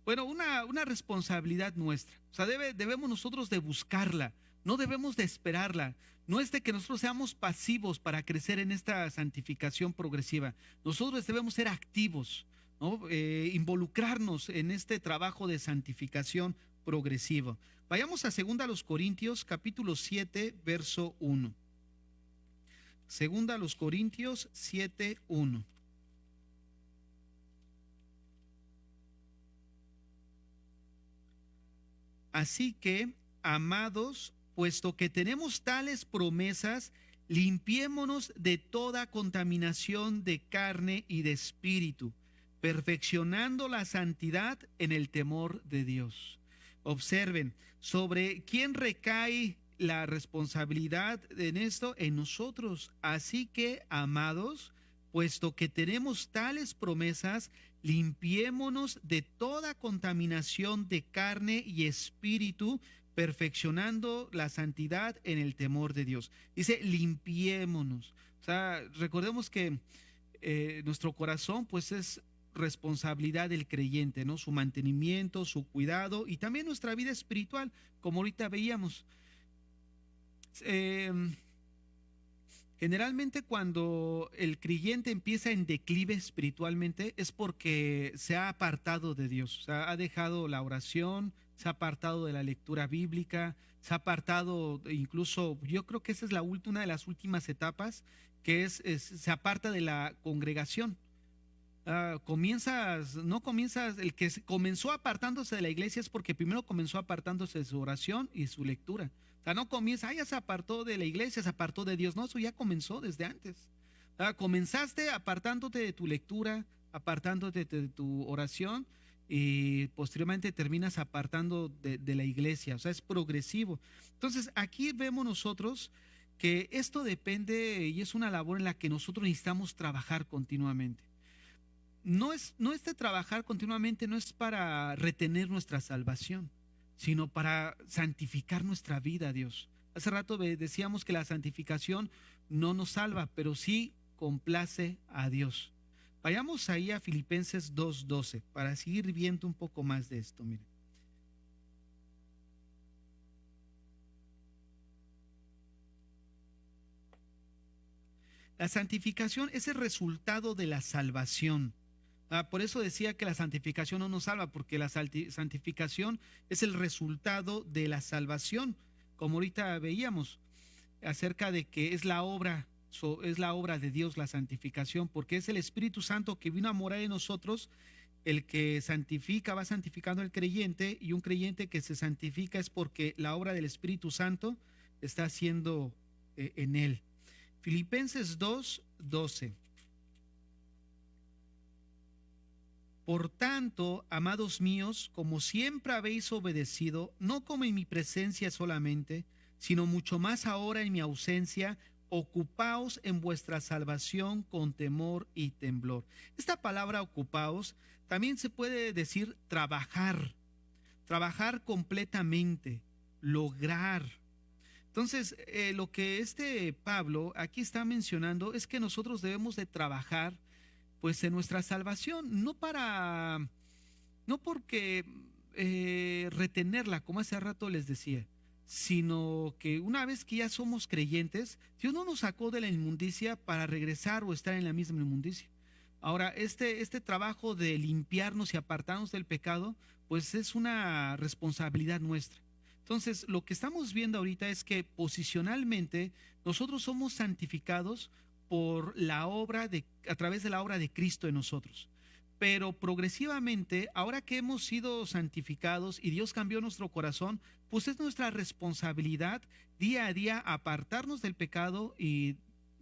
bueno, una responsabilidad nuestra. O sea, debemos nosotros de buscarla, no debemos de esperarla. No es de que nosotros seamos pasivos para crecer en esta santificación progresiva. Nosotros debemos ser activos, ¿no? Involucrarnos en este trabajo de santificación progresiva. Vayamos a 2 Corintios, capítulo 7, verso 1. 2 Corintios 7, 1. Así que, amados, puesto que tenemos tales promesas, limpiémonos de toda contaminación de carne y de espíritu, perfeccionando la santidad en el temor de Dios. Observen, ¿sobre quién recae la responsabilidad en esto? En nosotros. Así que, amados, puesto que tenemos tales promesas, limpiémonos de toda contaminación de carne y espíritu, perfeccionando la santidad en el temor de Dios. Dice, limpiémonos. O sea, recordemos que nuestro corazón pues es responsabilidad del creyente, ¿no? Su mantenimiento, su cuidado y también nuestra vida espiritual, como ahorita veíamos. Eh, Generalmente cuando el creyente empieza en declive espiritualmente es porque se ha apartado de Dios, o sea, ha dejado la oración, se ha apartado de la lectura bíblica, se ha apartado incluso, yo creo que esa es una de las últimas etapas, que se aparta de la congregación. No comienzas, el que comenzó apartándose de la iglesia es porque primero comenzó apartándose de su oración y su lectura. O sea, no comienza, ya se apartó de la iglesia, se apartó de Dios. No, eso ya comenzó desde antes. Comenzaste apartándote de tu lectura, apartándote de tu oración y posteriormente terminas apartando de la iglesia. O sea, es progresivo. Entonces, aquí vemos nosotros que esto depende y es una labor en la que nosotros necesitamos trabajar continuamente. No es de trabajar continuamente, no es para retener nuestra salvación, sino para santificar nuestra vida a Dios. Hace rato decíamos que la santificación no nos salva, pero sí complace a Dios. Vayamos ahí a Filipenses 2:12 para seguir viendo un poco más de esto. Miren. La santificación es el resultado de la salvación. Por eso decía que la santificación no nos salva, porque la santificación es el resultado de la salvación, como ahorita veíamos acerca de que es la obra de Dios la santificación, porque es el Espíritu Santo que vino a morar en nosotros, el que santifica, va santificando al creyente, y un creyente que se santifica es porque la obra del Espíritu Santo está haciendo en él. Filipenses 2:12. Por tanto, amados míos, como siempre habéis obedecido, no como en mi presencia solamente, sino mucho más ahora en mi ausencia, ocupaos en vuestra salvación con temor y temblor. Esta palabra ocupaos también se puede decir trabajar completamente, lograr. Entonces, lo que este Pablo aquí está mencionando es que nosotros debemos de trabajar pues en nuestra salvación, no porque retenerla, como hace rato les decía, sino que una vez que ya somos creyentes, Dios no nos sacó de la inmundicia para regresar o estar en la misma inmundicia. Ahora, este trabajo de limpiarnos y apartarnos del pecado, pues es una responsabilidad nuestra. Entonces, lo que estamos viendo ahorita es que posicionalmente nosotros somos santificados a través de la obra de Cristo en nosotros. Pero progresivamente, ahora que hemos sido santificados y Dios cambió nuestro corazón, pues es nuestra responsabilidad día a día apartarnos del pecado y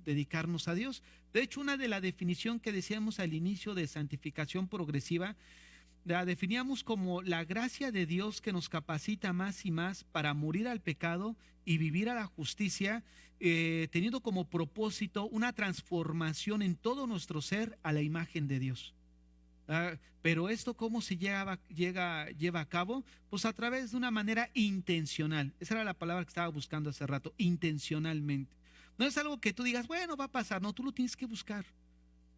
dedicarnos a Dios. De hecho, una de la definición que decíamos al inicio de santificación progresiva, la definíamos como la gracia de Dios que nos capacita más y más para morir al pecado y vivir a la justicia, teniendo como propósito una transformación en todo nuestro ser a la imagen de Dios. Pero esto cómo se lleva a cabo, pues a través de una manera intencional. Esa era la palabra que estaba buscando hace rato, intencionalmente. No es algo que tú digas, bueno, va a pasar, no, tú lo tienes que buscar.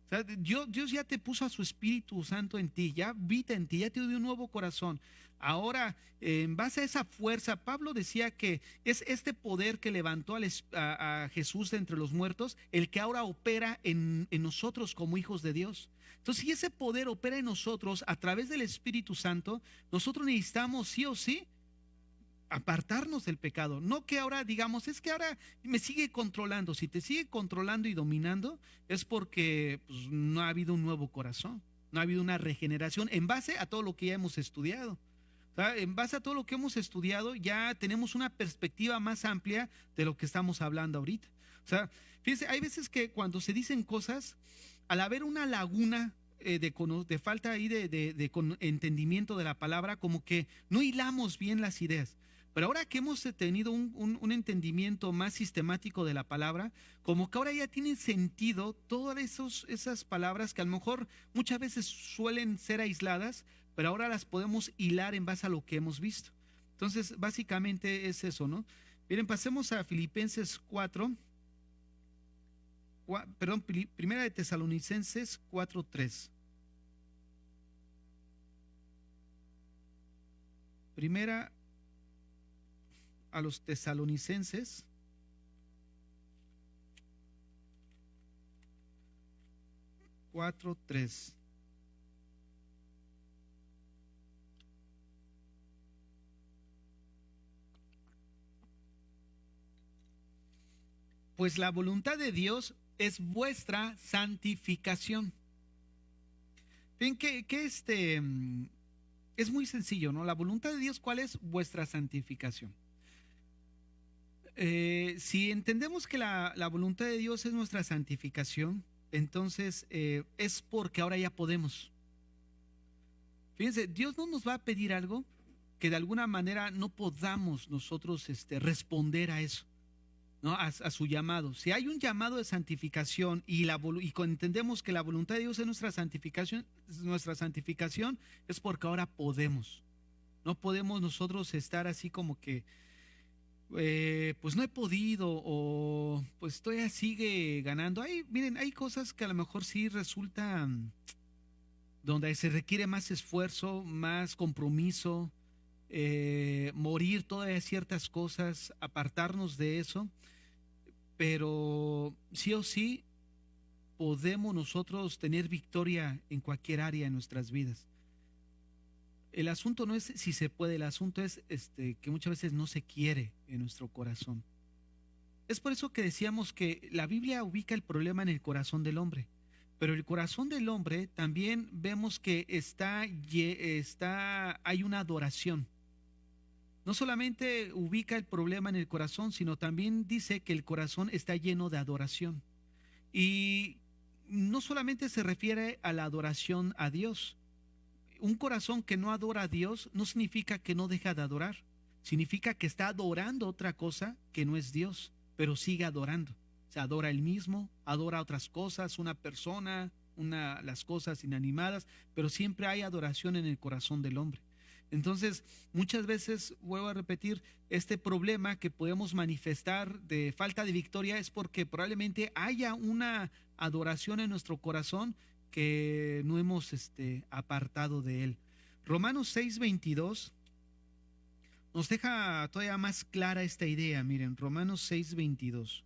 O sea, Dios ya te puso a su Espíritu Santo en ti, ya habita en ti, ya te dio un nuevo corazón. Ahora, en base a esa fuerza, Pablo decía que es este poder que levantó a Jesús de entre los muertos, el que ahora opera en nosotros como hijos de Dios. Entonces, si ese poder opera en nosotros a través del Espíritu Santo, nosotros necesitamos sí o sí apartarnos del pecado. No que ahora digamos, es que ahora me sigue controlando. Si te sigue controlando y dominando, es porque pues, no ha habido un nuevo corazón, no ha habido una regeneración en base a todo lo que ya hemos estudiado. O sea, en base a todo lo que hemos estudiado, ya tenemos una perspectiva más amplia de lo que estamos hablando ahorita. O sea, fíjense, hay veces que cuando se dicen cosas, al haber una laguna de falta ahí de entendimiento de la palabra, como que no hilamos bien las ideas. Pero ahora que hemos tenido un entendimiento más sistemático de la palabra, como que ahora ya tienen sentido todas esas palabras que a lo mejor muchas veces suelen ser aisladas, pero ahora las podemos hilar en base a lo que hemos visto. Entonces, básicamente es eso, ¿no? Miren, pasemos a Filipenses 4, perdón, Primera de Tesalonicenses 4:3. Primera a los Tesalonicenses 4:3. Pues la voluntad de Dios es vuestra santificación. Ven que es muy sencillo, ¿no? La voluntad de Dios, ¿cuál es? Vuestra santificación. Si entendemos que la voluntad de Dios es nuestra santificación, entonces es porque ahora ya podemos. Fíjense, Dios no nos va a pedir algo que de alguna manera no podamos nosotros responder a eso, ¿no? A su llamado. Si hay un llamado de santificación y entendemos que la voluntad de Dios es nuestra santificación, es porque ahora podemos. No podemos nosotros estar así como que pues no he podido o pues todavía sigue ganando. Miren, hay cosas que a lo mejor sí resultan donde se requiere más esfuerzo, más compromiso, morir todavía ciertas cosas, apartarnos de eso, pero sí o sí podemos nosotros tener victoria en cualquier área de nuestras vidas. El asunto no es si se puede, el asunto es que muchas veces no se quiere en nuestro corazón. Es por eso que decíamos que la Biblia ubica el problema en el corazón del hombre, pero el corazón del hombre también vemos que hay una adoración. No solamente ubica el problema en el corazón, sino también dice que el corazón está lleno de adoración. Y no solamente se refiere a la adoración a Dios. Un corazón que no adora a Dios no significa que no deja de adorar. Significa que está adorando otra cosa que no es Dios, pero sigue adorando. Se adora él mismo, adora otras cosas, una persona, las cosas inanimadas, pero siempre hay adoración en el corazón del hombre. Entonces, muchas veces, vuelvo a repetir, este problema que podemos manifestar de falta de victoria es porque probablemente haya una adoración en nuestro corazón que no hemos apartado de él. Romanos 6:22 nos deja todavía más clara esta idea. Miren, Romanos 6:22.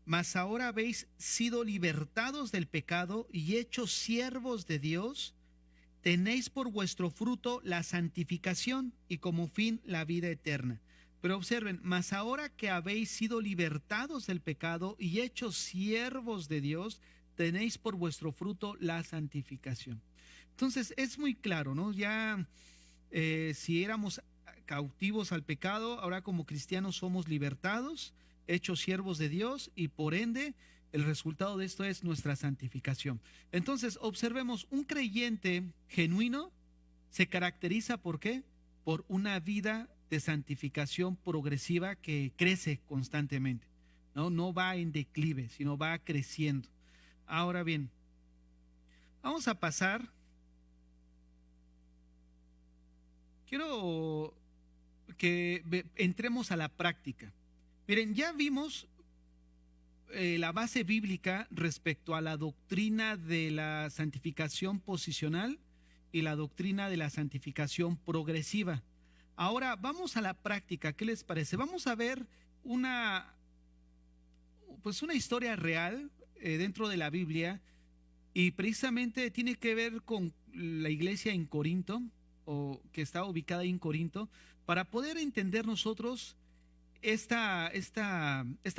Mas ahora habéis sido libertados del pecado y hechos siervos de Dios, tenéis por vuestro fruto la santificación y como fin la vida eterna. Pero observen, mas ahora que habéis sido libertados del pecado y hechos siervos de Dios, tenéis por vuestro fruto la santificación. Entonces es muy claro, ¿no? Ya si éramos cautivos al pecado, ahora como cristianos somos libertados, hechos siervos de Dios y por ende el resultado de esto es nuestra santificación. Entonces, observemos, un creyente genuino se caracteriza ¿por qué? Por una vida de santificación progresiva que crece constantemente. No va en declive, sino va creciendo. Ahora bien, vamos a pasar. Quiero que entremos a la práctica. Miren, ya vimos la base bíblica respecto a la doctrina de la santificación posicional y la doctrina de la santificación progresiva. Ahora vamos a la práctica. ¿Qué les parece? Vamos a ver pues una historia real dentro de la Biblia y precisamente tiene que ver con la iglesia en Corinto o que está ubicada en Corinto para poder entender nosotros esta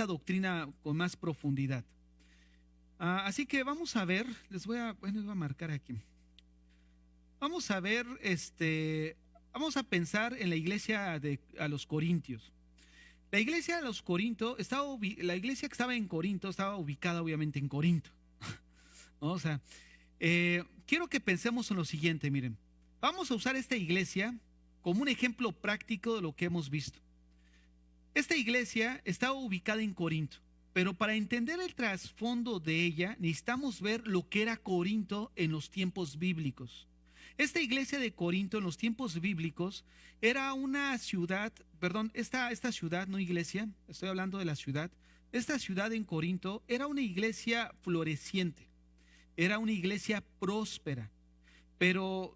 doctrina con más profundidad. Así que vamos a ver, les voy a marcar aquí. Vamos a ver, vamos a pensar en la iglesia a los Corintios. La iglesia de los Corintios, la iglesia que estaba en Corinto estaba ubicada obviamente en Corinto. ¿No? O sea, quiero que pensemos en lo siguiente, miren. Vamos a usar esta iglesia como un ejemplo práctico de lo que hemos visto. Esta iglesia estaba ubicada en Corinto, pero para entender el trasfondo de ella necesitamos ver lo que era Corinto en los tiempos bíblicos. Esta iglesia de Corinto en los tiempos bíblicos era una ciudad, perdón, esta ciudad, no iglesia, estoy hablando de la ciudad. Esta ciudad en Corinto era una iglesia floreciente, era una iglesia próspera, pero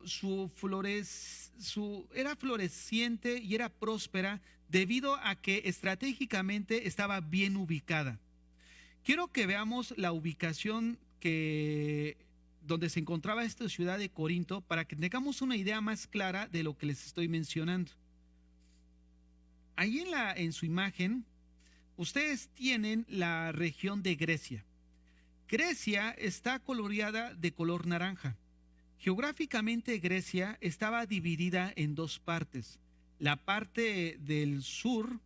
era floreciente y era próspera debido a que estratégicamente estaba bien ubicada. Quiero que veamos la ubicación donde se encontraba esta ciudad de Corinto para que tengamos una idea más clara de lo que les estoy mencionando. Ahí en su imagen, ustedes tienen la región de Grecia. Grecia está coloreada de color naranja. Geográficamente Grecia estaba dividida en dos partes. La parte del sur,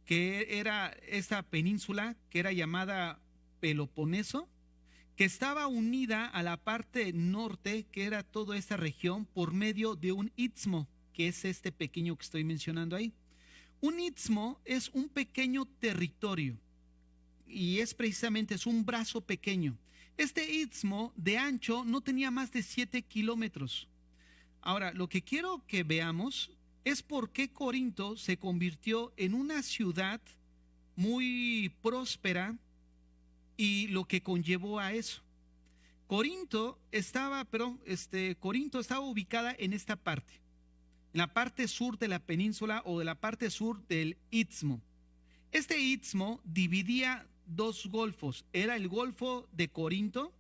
que era esta península, que era llamada Peloponeso, que estaba unida a la parte norte, que era toda esta región, por medio de un istmo, que es este pequeño que estoy mencionando ahí. Un istmo es un pequeño territorio y es un brazo pequeño. Este istmo de ancho no tenía más de 7 kilómetros. Ahora, lo que quiero que veamos es por qué Corinto se convirtió en una ciudad muy próspera y lo que conllevó a eso. Corinto estaba ubicada en esta parte, en la parte sur de la península o de la parte sur del istmo. Este istmo dividía dos golfos. Era el Golfo de Corinto,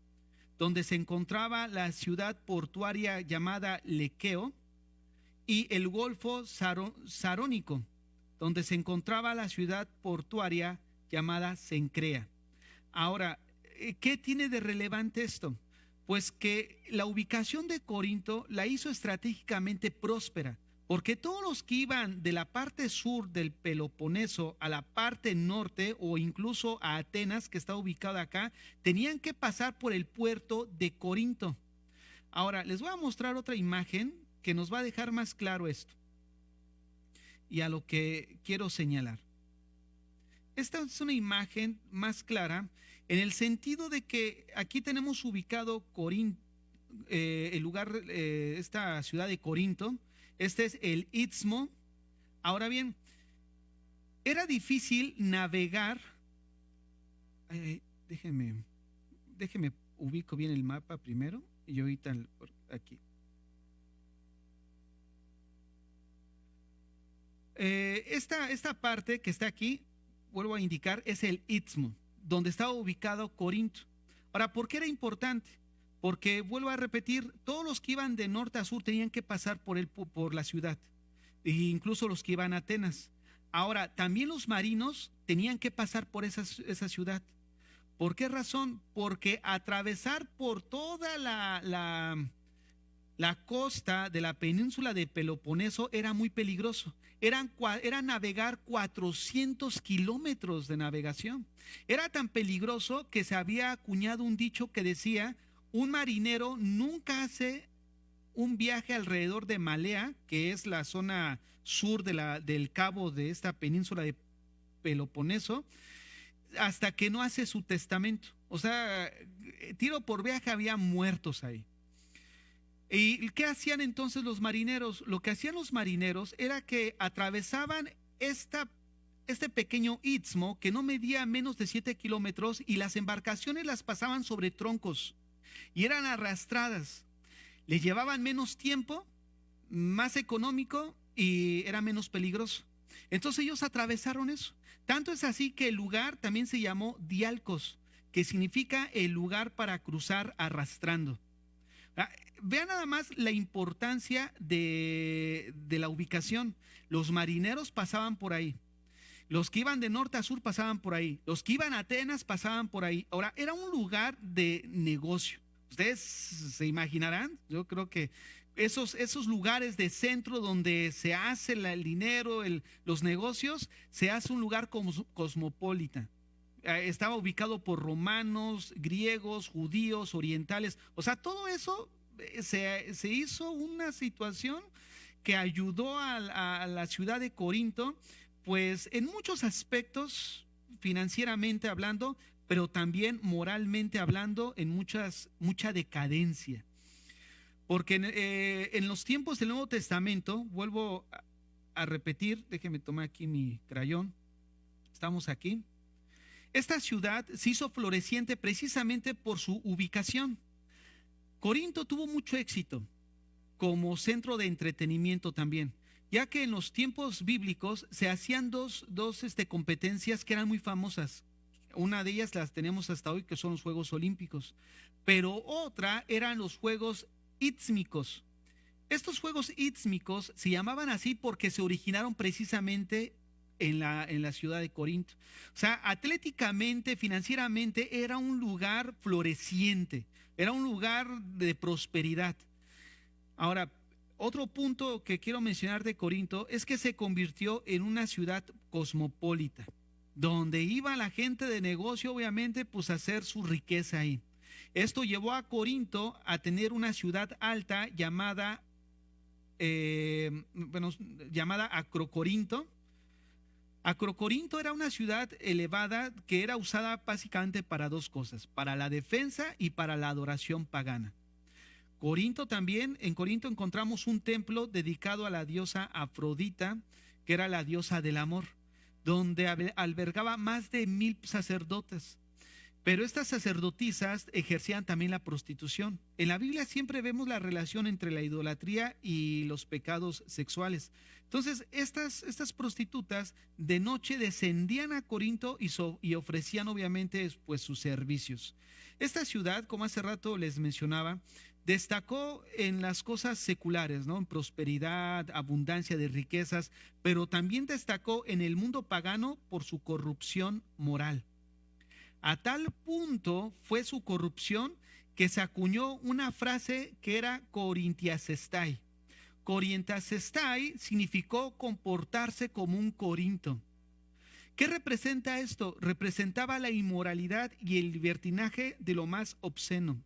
donde se encontraba la ciudad portuaria llamada Lequeo, y el Golfo Sarónico, donde se encontraba la ciudad portuaria llamada Cencrea. Ahora, ¿qué tiene de relevante esto? Pues que la ubicación de Corinto la hizo estratégicamente próspera, porque todos los que iban de la parte sur del Peloponeso a la parte norte o incluso a Atenas, que está ubicada acá, tenían que pasar por el puerto de Corinto. Ahora, les voy a mostrar otra imagen que nos va a dejar más claro esto y a lo que quiero señalar. Esta es una imagen más clara en el sentido de que aquí tenemos ubicado Corinto, el lugar, esta ciudad de Corinto. Este es el Istmo. Ahora bien, era difícil navegar. Déjeme ubico bien el mapa primero y ahorita aquí. Esta parte que está aquí, vuelvo a indicar, es el Istmo, donde estaba ubicado Corinto. Ahora, ¿por qué era importante? Porque, vuelvo a repetir, todos los que iban de norte a sur tenían que pasar por la ciudad, e incluso los que iban a Atenas. Ahora, también los marinos tenían que pasar por esa ciudad. ¿Por qué razón? Porque atravesar por toda la costa de la península de Peloponeso era muy peligroso. Era navegar 400 kilómetros de navegación. Era tan peligroso que se había acuñado un dicho que decía: un marinero nunca hace un viaje alrededor de Malea, que es la zona sur del cabo de esta península de Peloponeso, hasta que no hace su testamento. O sea, tiro por viaje había muertos ahí. ¿Y qué hacían entonces los marineros? Lo que hacían los marineros era que atravesaban este pequeño istmo que no medía menos de 7 kilómetros, y las embarcaciones las pasaban sobre troncos y eran arrastradas. Les llevaban menos tiempo, más económico, y era menos peligroso. Entonces ellos atravesaron eso. Tanto es así que el lugar también se llamó Dialcos, que significa el lugar para cruzar arrastrando. Vean nada más la importancia de la ubicación. Los marineros pasaban por ahí. Los que iban de norte a sur pasaban por ahí. Los que iban a Atenas pasaban por ahí. Ahora, era un lugar de negocio. Ustedes se imaginarán, yo creo que esos lugares de centro donde se hace el dinero, los negocios, se hace un lugar cosmopolita. Estaba ubicado por romanos, griegos, judíos, orientales. O sea, todo eso se hizo una situación que ayudó a la ciudad de Corinto, pues en muchos aspectos, financieramente hablando, pero también moralmente hablando, en mucha decadencia. Porque en los tiempos del Nuevo Testamento, vuelvo a repetir, déjenme tomar aquí mi crayón, estamos aquí. Esta ciudad se hizo floreciente precisamente por su ubicación. Corinto tuvo mucho éxito como centro de entretenimiento también, ya que en los tiempos bíblicos se hacían dos competencias que eran muy famosas. Una de ellas las tenemos hasta hoy, que son los Juegos Olímpicos, pero otra eran los Juegos Ístmicos. Estos Juegos Ístmicos se llamaban así porque se originaron precisamente en la ciudad de Corinto. O sea, atléticamente, financieramente, era un lugar floreciente, era un lugar de prosperidad. Ahora, otro punto que quiero mencionar de Corinto es que se convirtió en una ciudad cosmopolita, donde iba la gente de negocio, obviamente, pues a hacer su riqueza ahí. Esto llevó a Corinto a tener una ciudad alta llamada Acrocorinto. Acrocorinto era una ciudad elevada que era usada básicamente para dos cosas: para la defensa y para la adoración pagana. En Corinto encontramos un templo dedicado a la diosa Afrodita, que era la diosa del amor, donde albergaba más de 1000 sacerdotes. Pero estas sacerdotisas ejercían también la prostitución. En la Biblia siempre vemos la relación entre la idolatría y los pecados sexuales. Entonces, estas prostitutas de noche descendían a Corinto y ofrecían obviamente pues sus servicios. Esta ciudad, como hace rato les mencionaba, destacó en las cosas seculares, ¿no? En prosperidad, abundancia de riquezas, pero también destacó en el mundo pagano por su corrupción moral. A tal punto fue su corrupción que se acuñó una frase que era Corintiasestai. Corintiasestai significó comportarse como un Corinto. ¿Qué representa esto? Representaba la inmoralidad y el libertinaje de lo más obsceno.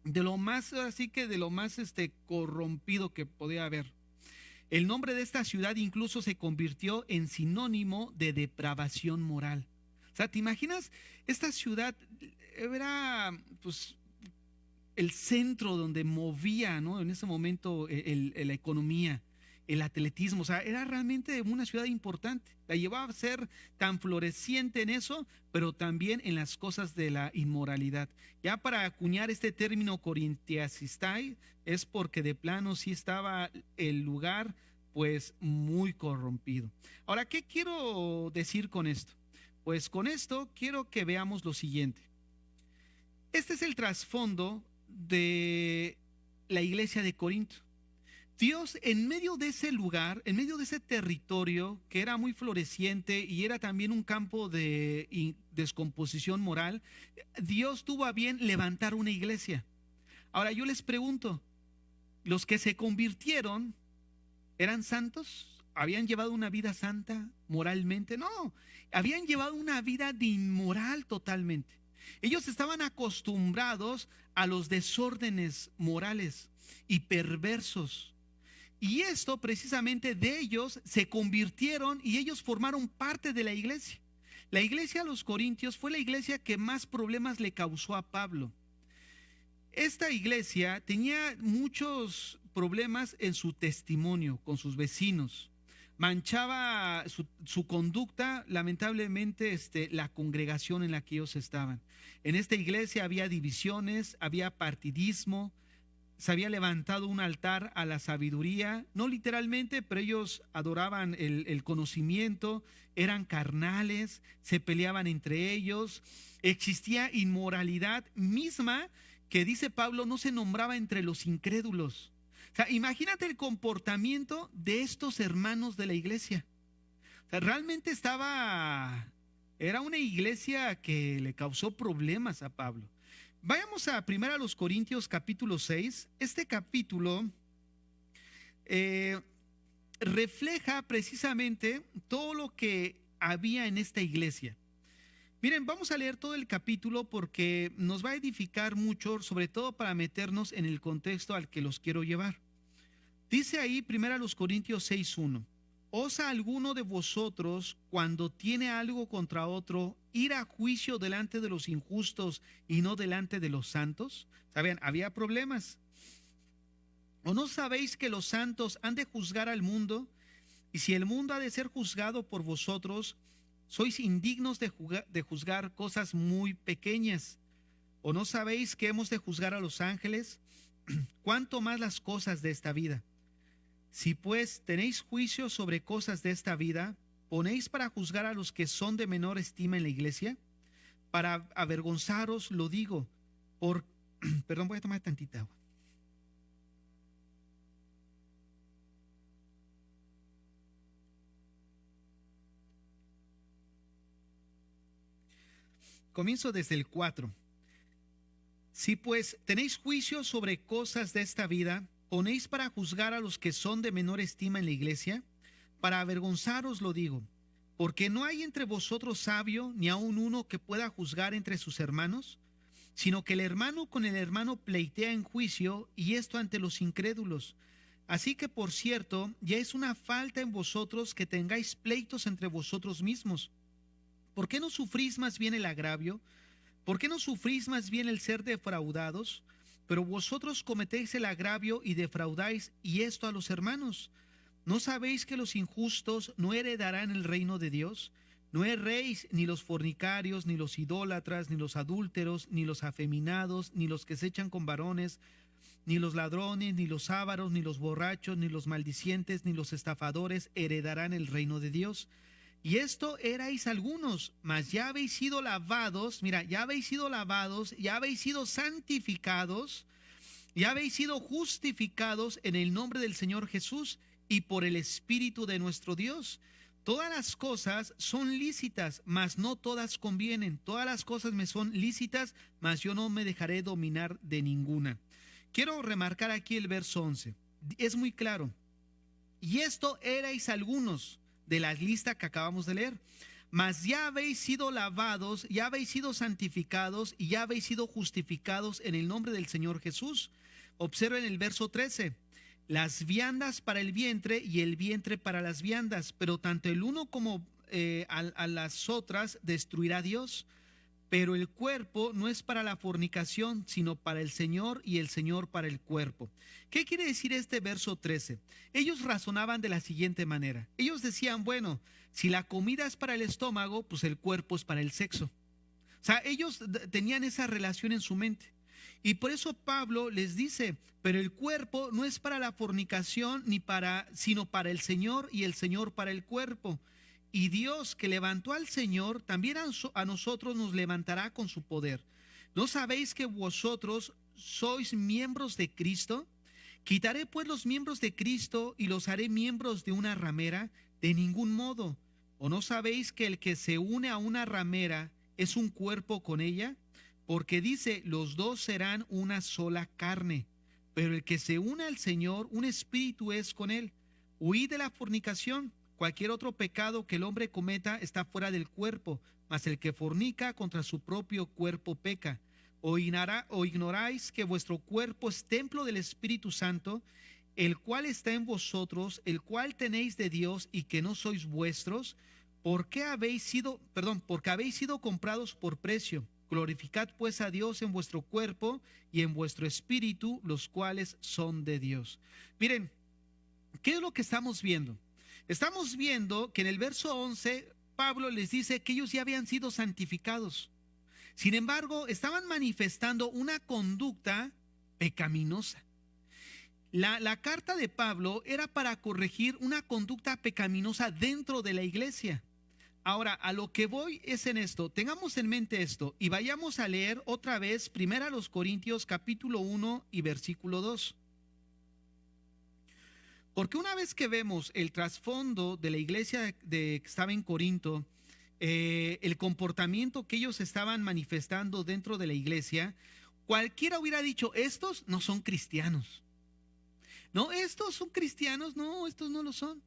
de lo más, así que de lo más corrompido que podía haber. El nombre de esta ciudad incluso se convirtió en sinónimo de depravación moral. O sea, ¿te imaginas? Esta ciudad era, pues, el centro donde movía, ¿no? En ese momento la economía, el atletismo, o sea, era realmente una ciudad importante. La llevaba a ser tan floreciente en eso, pero también en las cosas de la inmoralidad. Ya para acuñar este término corintiacistai es porque de plano sí estaba el lugar pues muy corrompido. Ahora, ¿qué quiero decir con esto? Pues con esto quiero que veamos lo siguiente. Este es el trasfondo de la iglesia de Corinto. Dios en medio de ese lugar, en medio de ese territorio que era muy floreciente y era también un campo de descomposición moral, Dios tuvo a bien levantar una iglesia. Ahora yo les pregunto, ¿los que se convirtieron eran santos? ¿Habían llevado una vida santa moralmente? No, habían llevado una vida de inmoral totalmente. Ellos estaban acostumbrados a los desórdenes morales y perversos. Y esto precisamente de ellos se convirtieron y ellos formaron parte de la iglesia. La iglesia de los Corintios fue la iglesia que más problemas le causó a Pablo. Esta iglesia tenía muchos problemas en su testimonio con sus vecinos. Manchaba su conducta, lamentablemente, la congregación en la que ellos estaban. En esta iglesia había divisiones, había partidismo, se había levantado un altar a la sabiduría, no literalmente, pero ellos adoraban el conocimiento, eran carnales, se peleaban entre ellos, existía inmoralidad misma que dice Pablo no se nombraba entre los incrédulos. O sea, imagínate el comportamiento de estos hermanos de la iglesia. O sea, realmente era una iglesia que le causó problemas a Pablo. Vayamos a 1 Corintios capítulo 6. Este capítulo refleja precisamente todo lo que había en esta iglesia. Miren, vamos a leer todo el capítulo porque nos va a edificar mucho, sobre todo para meternos en el contexto al que los quiero llevar. Dice ahí 1 Corintios 6:1. ¿Osa alguno de vosotros, cuando tiene algo contra otro, ir a juicio delante de los injustos y no delante de los santos? ¿Saben? Había problemas. ¿O no sabéis que los santos han de juzgar al mundo? Y si el mundo ha de ser juzgado por vosotros, sois indignos de juzgar cosas muy pequeñas. ¿O no sabéis que hemos de juzgar a los ángeles? ¿Cuánto más las cosas de esta vida? Si pues tenéis juicio sobre cosas de esta vida, ¿ponéis para juzgar a los que son de menor estima en la iglesia? Para avergonzaros lo digo, perdón, voy a tomar tantita agua. Comienzo desde el 4. Si pues tenéis juicio sobre cosas de esta vida, ¿ponéis para juzgar a los que son de menor estima en la iglesia? Para avergonzaros lo digo, porque no hay entre vosotros sabio, ni aun uno que pueda juzgar entre sus hermanos, sino que el hermano con el hermano pleitea en juicio, y esto ante los incrédulos. Así que, por cierto, ya es una falta en vosotros que tengáis pleitos entre vosotros mismos. ¿Por qué no sufrís más bien el agravio? ¿Por qué no sufrís más bien el ser defraudados? Pero vosotros cometéis el agravio y defraudáis, y esto a los hermanos. ¿No sabéis que los injustos no heredarán el reino de Dios? No erréis, ni los fornicarios, ni los idólatras, ni los adúlteros, ni los afeminados, ni los que se echan con varones, ni los ladrones, ni los ávaros, ni los borrachos, ni los maldicientes, ni los estafadores heredarán el reino de Dios. Y esto erais algunos, mas ya habéis sido lavados, mira, ya habéis sido lavados, ya habéis sido santificados, ya habéis sido justificados en el nombre del Señor Jesús y por el Espíritu de nuestro Dios. Todas las cosas son lícitas, mas no todas convienen. Todas las cosas me son lícitas, mas yo no me dejaré dominar de ninguna. Quiero remarcar aquí el verso 11. Es muy claro. Y esto erais algunos de la lista que acabamos de leer. mas ya habéis sido lavados, ya habéis sido santificados y ya habéis sido justificados en el nombre del Señor Jesús. Observen el verso 13. Las viandas para el vientre y el vientre para las viandas, pero tanto el uno como a las otras destruirá Dios. Pero el cuerpo no es para la fornicación, sino para el Señor y el Señor para el cuerpo. ¿Qué quiere decir este verso 13? Ellos razonaban de la siguiente manera. Ellos decían, bueno, si la comida es para el estómago, pues el cuerpo es para el sexo. O sea, ellos tenían esa relación en su mente. Y por eso Pablo les dice, pero el cuerpo no es para la fornicación sino para el Señor y el Señor para el cuerpo. Y Dios que levantó al Señor, también a nosotros nos levantará con su poder. ¿No sabéis que vosotros sois miembros de Cristo? ¿Quitaré pues los miembros de Cristo y los haré miembros de una ramera? De ningún modo. ¿O no sabéis que el que se une a una ramera es un cuerpo con ella? Porque dice, los dos serán una sola carne. Pero el que se une al Señor, un espíritu es con él. Huid de la fornicación. Cualquier otro pecado que el hombre cometa está fuera del cuerpo, mas el que fornica contra su propio cuerpo peca. ¿O ignoráis que vuestro cuerpo es templo del Espíritu Santo, el cual está en vosotros, el cual tenéis de Dios y que no sois vuestros? Porque habéis sido comprados por precio. Glorificad pues a Dios en vuestro cuerpo y en vuestro espíritu, los cuales son de Dios. Miren, ¿qué es lo que estamos viendo? Estamos viendo que en el verso 11 Pablo les dice que ellos ya habían sido santificados. Sin embargo, estaban manifestando una conducta pecaminosa. La carta de Pablo era para corregir una conducta pecaminosa dentro de la iglesia. Ahora, a lo que voy es en esto, tengamos en mente esto y vayamos a leer otra vez 1 Corintios capítulo 1 y versículo 2. Porque una vez que vemos el trasfondo de la iglesia que estaba en Corinto, el comportamiento que ellos estaban manifestando dentro de la iglesia, cualquiera hubiera dicho, estos no son cristianos. No, estos son cristianos, no, estos no lo son.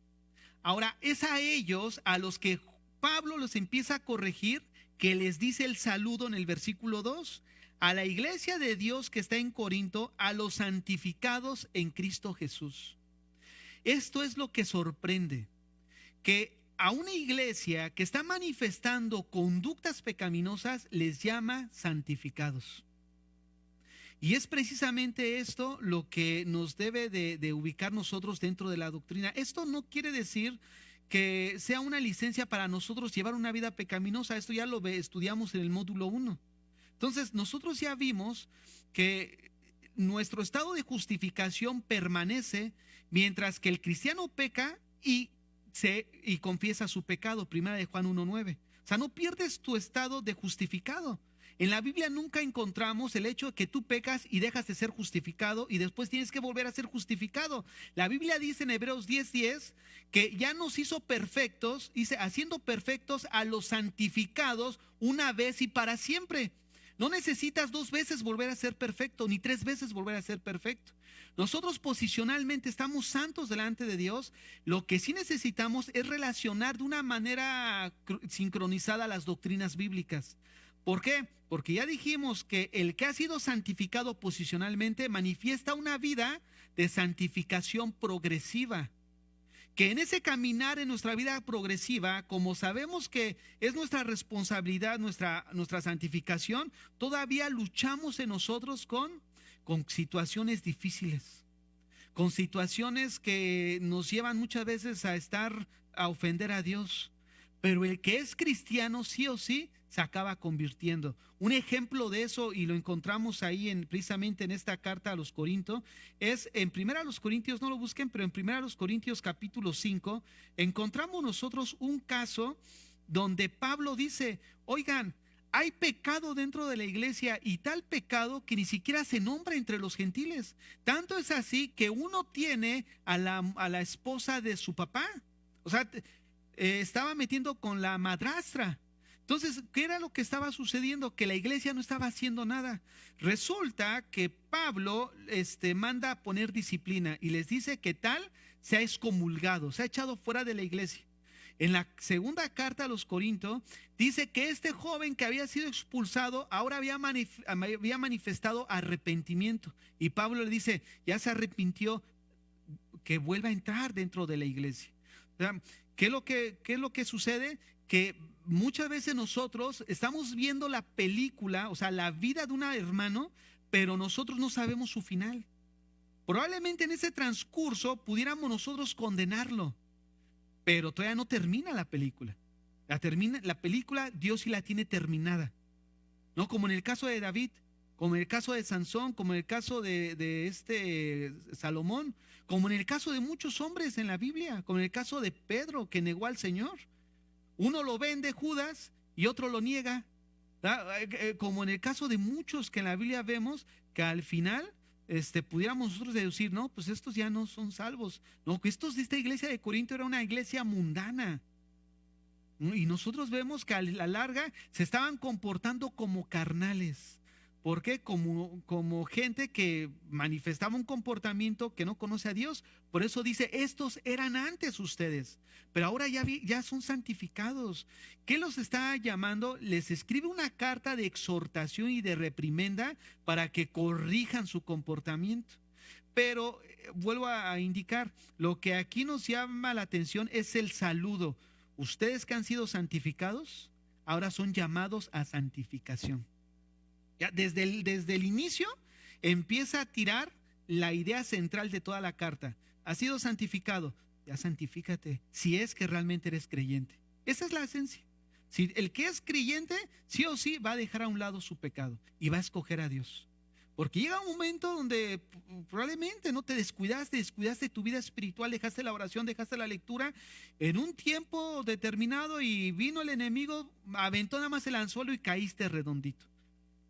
Ahora, es a ellos a los que Pablo los empieza a corregir, que les dice el saludo en el versículo 2, a la iglesia de Dios que está en Corinto, a los santificados en Cristo Jesús. Esto es lo que sorprende, que a una iglesia que está manifestando conductas pecaminosas les llama santificados. Y es precisamente esto lo que nos debe de ubicar nosotros dentro de la doctrina. Esto no quiere decir que sea una licencia para nosotros llevar una vida pecaminosa. Esto ya lo estudiamos en el módulo 1. Entonces, nosotros ya vimos que nuestro estado de justificación permanece mientras que el cristiano peca y confiesa su pecado, 1 Juan 1:9. O sea, no pierdes tu estado de justificado. En la Biblia nunca encontramos el hecho de que tú pecas y dejas de ser justificado y después tienes que volver a ser justificado. La Biblia dice en Hebreos 10:10 que ya nos hizo perfectos, dice, haciendo perfectos a los santificados una vez y para siempre. No necesitas 2 veces volver a ser perfecto, ni 3 veces volver a ser perfecto. Nosotros posicionalmente estamos santos delante de Dios. Lo que sí necesitamos es relacionar de una manera sincronizada las doctrinas bíblicas. ¿Por qué? Porque ya dijimos que el que ha sido santificado posicionalmente manifiesta una vida de santificación progresiva. Que en ese caminar en nuestra vida progresiva, como sabemos que es nuestra responsabilidad, nuestra santificación, todavía luchamos en nosotros con situaciones difíciles, con situaciones que nos llevan muchas veces a ofender a Dios. Pero el que es cristiano sí o sí se acaba convirtiendo. Un ejemplo de eso, y lo encontramos ahí precisamente en esta carta a los Corintios, es en 1 Corintios, no lo busquen, pero en 1 Corintios capítulo 5, encontramos nosotros un caso donde Pablo dice, oigan, hay pecado dentro de la iglesia y tal pecado que ni siquiera se nombra entre los gentiles. Tanto es así que uno tiene a la esposa de su papá. O sea, estaba metiendo con la madrastra. Entonces, ¿qué era lo que estaba sucediendo? Que la iglesia no estaba haciendo nada. Resulta que Pablo manda a poner disciplina y les dice que tal se ha excomulgado, se ha echado fuera de la iglesia. En la segunda carta a los Corintios dice que este joven que había sido expulsado ahora había manifestado arrepentimiento. Y Pablo le dice, ya se arrepintió, que vuelva a entrar dentro de la iglesia. O sea, qué es lo que sucede? Que muchas veces nosotros estamos viendo la película, o sea, la vida de un hermano, pero nosotros no sabemos su final. Probablemente en ese transcurso pudiéramos nosotros condenarlo, pero todavía no termina la película. La película Dios sí la tiene terminada. No como en el caso de David, como en el caso de Sansón, como en el caso de este Salomón, como en el caso de muchos hombres en la Biblia, como en el caso de Pedro que negó al Señor. Uno lo vende, Judas, y otro lo niega. Como en el caso de muchos que en la Biblia vemos que al final pudiéramos nosotros deducir, no, pues estos ya no son salvos. No, que estos de esta iglesia de Corinto era una iglesia mundana. Y nosotros vemos que a la larga se estaban comportando como carnales. ¿Por qué? Como gente que manifestaba un comportamiento que no conoce a Dios. Por eso dice, estos eran antes ustedes, pero ahora ya son santificados. ¿Qué los está llamando? Les escribe una carta de exhortación y de reprimenda para que corrijan su comportamiento. Pero vuelvo a indicar, lo que aquí nos llama la atención es el saludo. Ustedes que han sido santificados, ahora son llamados a santificación. Ya desde el inicio empieza a tirar la idea central de toda la carta. Has sido santificado, ya santifícate, si es que realmente eres creyente. Esa es la esencia. Si el que es creyente, sí o sí va a dejar a un lado su pecado y va a escoger a Dios. Porque llega un momento donde probablemente no te descuidaste tu vida espiritual, dejaste la oración, dejaste la lectura en un tiempo determinado y vino el enemigo, aventó nada más el anzuelo y caíste redondito.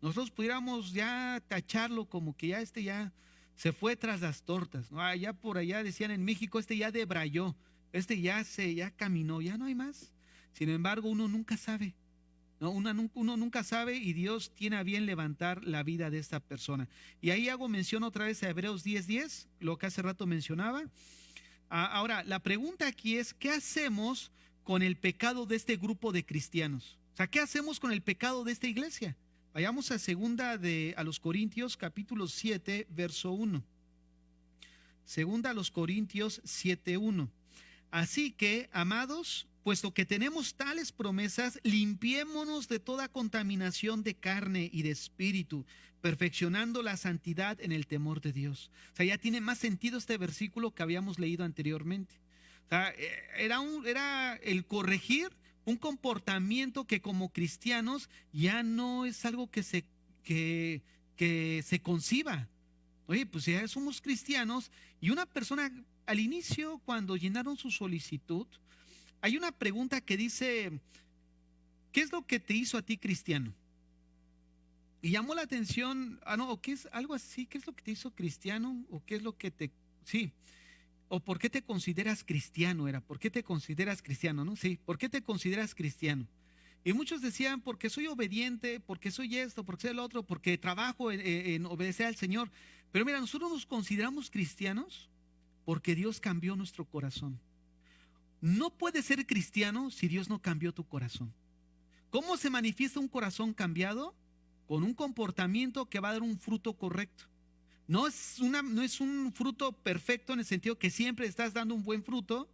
Nosotros pudiéramos ya tacharlo como que ya se fue tras las tortas, ¿no? Allá por allá decían en México, ya debrayó, ya caminó, ya no hay más. Sin embargo, uno nunca sabe. ¿No? Uno nunca sabe y Dios tiene a bien levantar la vida de esta persona. Y ahí hago mención otra vez a Hebreos 10:10, lo que hace rato mencionaba. Ahora, la pregunta aquí es, ¿qué hacemos con el pecado de este grupo de cristianos? O sea, ¿qué hacemos con el pecado de esta iglesia? Vayamos a los Corintios, capítulo 7, verso 1. Segunda a los Corintios 7:1. Así que, amados, puesto que tenemos tales promesas, limpiémonos de toda contaminación de carne y de espíritu, perfeccionando la santidad en el temor de Dios. O sea, ya tiene más sentido este versículo que habíamos leído anteriormente. O sea, era el corregir un comportamiento que como cristianos ya no es algo que se conciba. Oye, pues ya somos cristianos y una persona al inicio, cuando llenaron su solicitud, hay una pregunta que dice, ¿qué es lo que te hizo a ti cristiano? Y llamó la atención, o qué es algo así, ¿qué es lo que te hizo cristiano? O qué es lo que o por qué te consideras cristiano ¿por qué te consideras cristiano, no? Sí, ¿por qué te consideras cristiano? Y muchos decían, porque soy obediente, porque soy esto, porque soy el otro, porque trabajo en obedecer al Señor. Pero mira, nosotros nos consideramos cristianos porque Dios cambió nuestro corazón. No puedes ser cristiano si Dios no cambió tu corazón. ¿Cómo se manifiesta un corazón cambiado? Con un comportamiento que va a dar un fruto correcto. No es un fruto perfecto en el sentido que siempre estás dando un buen fruto,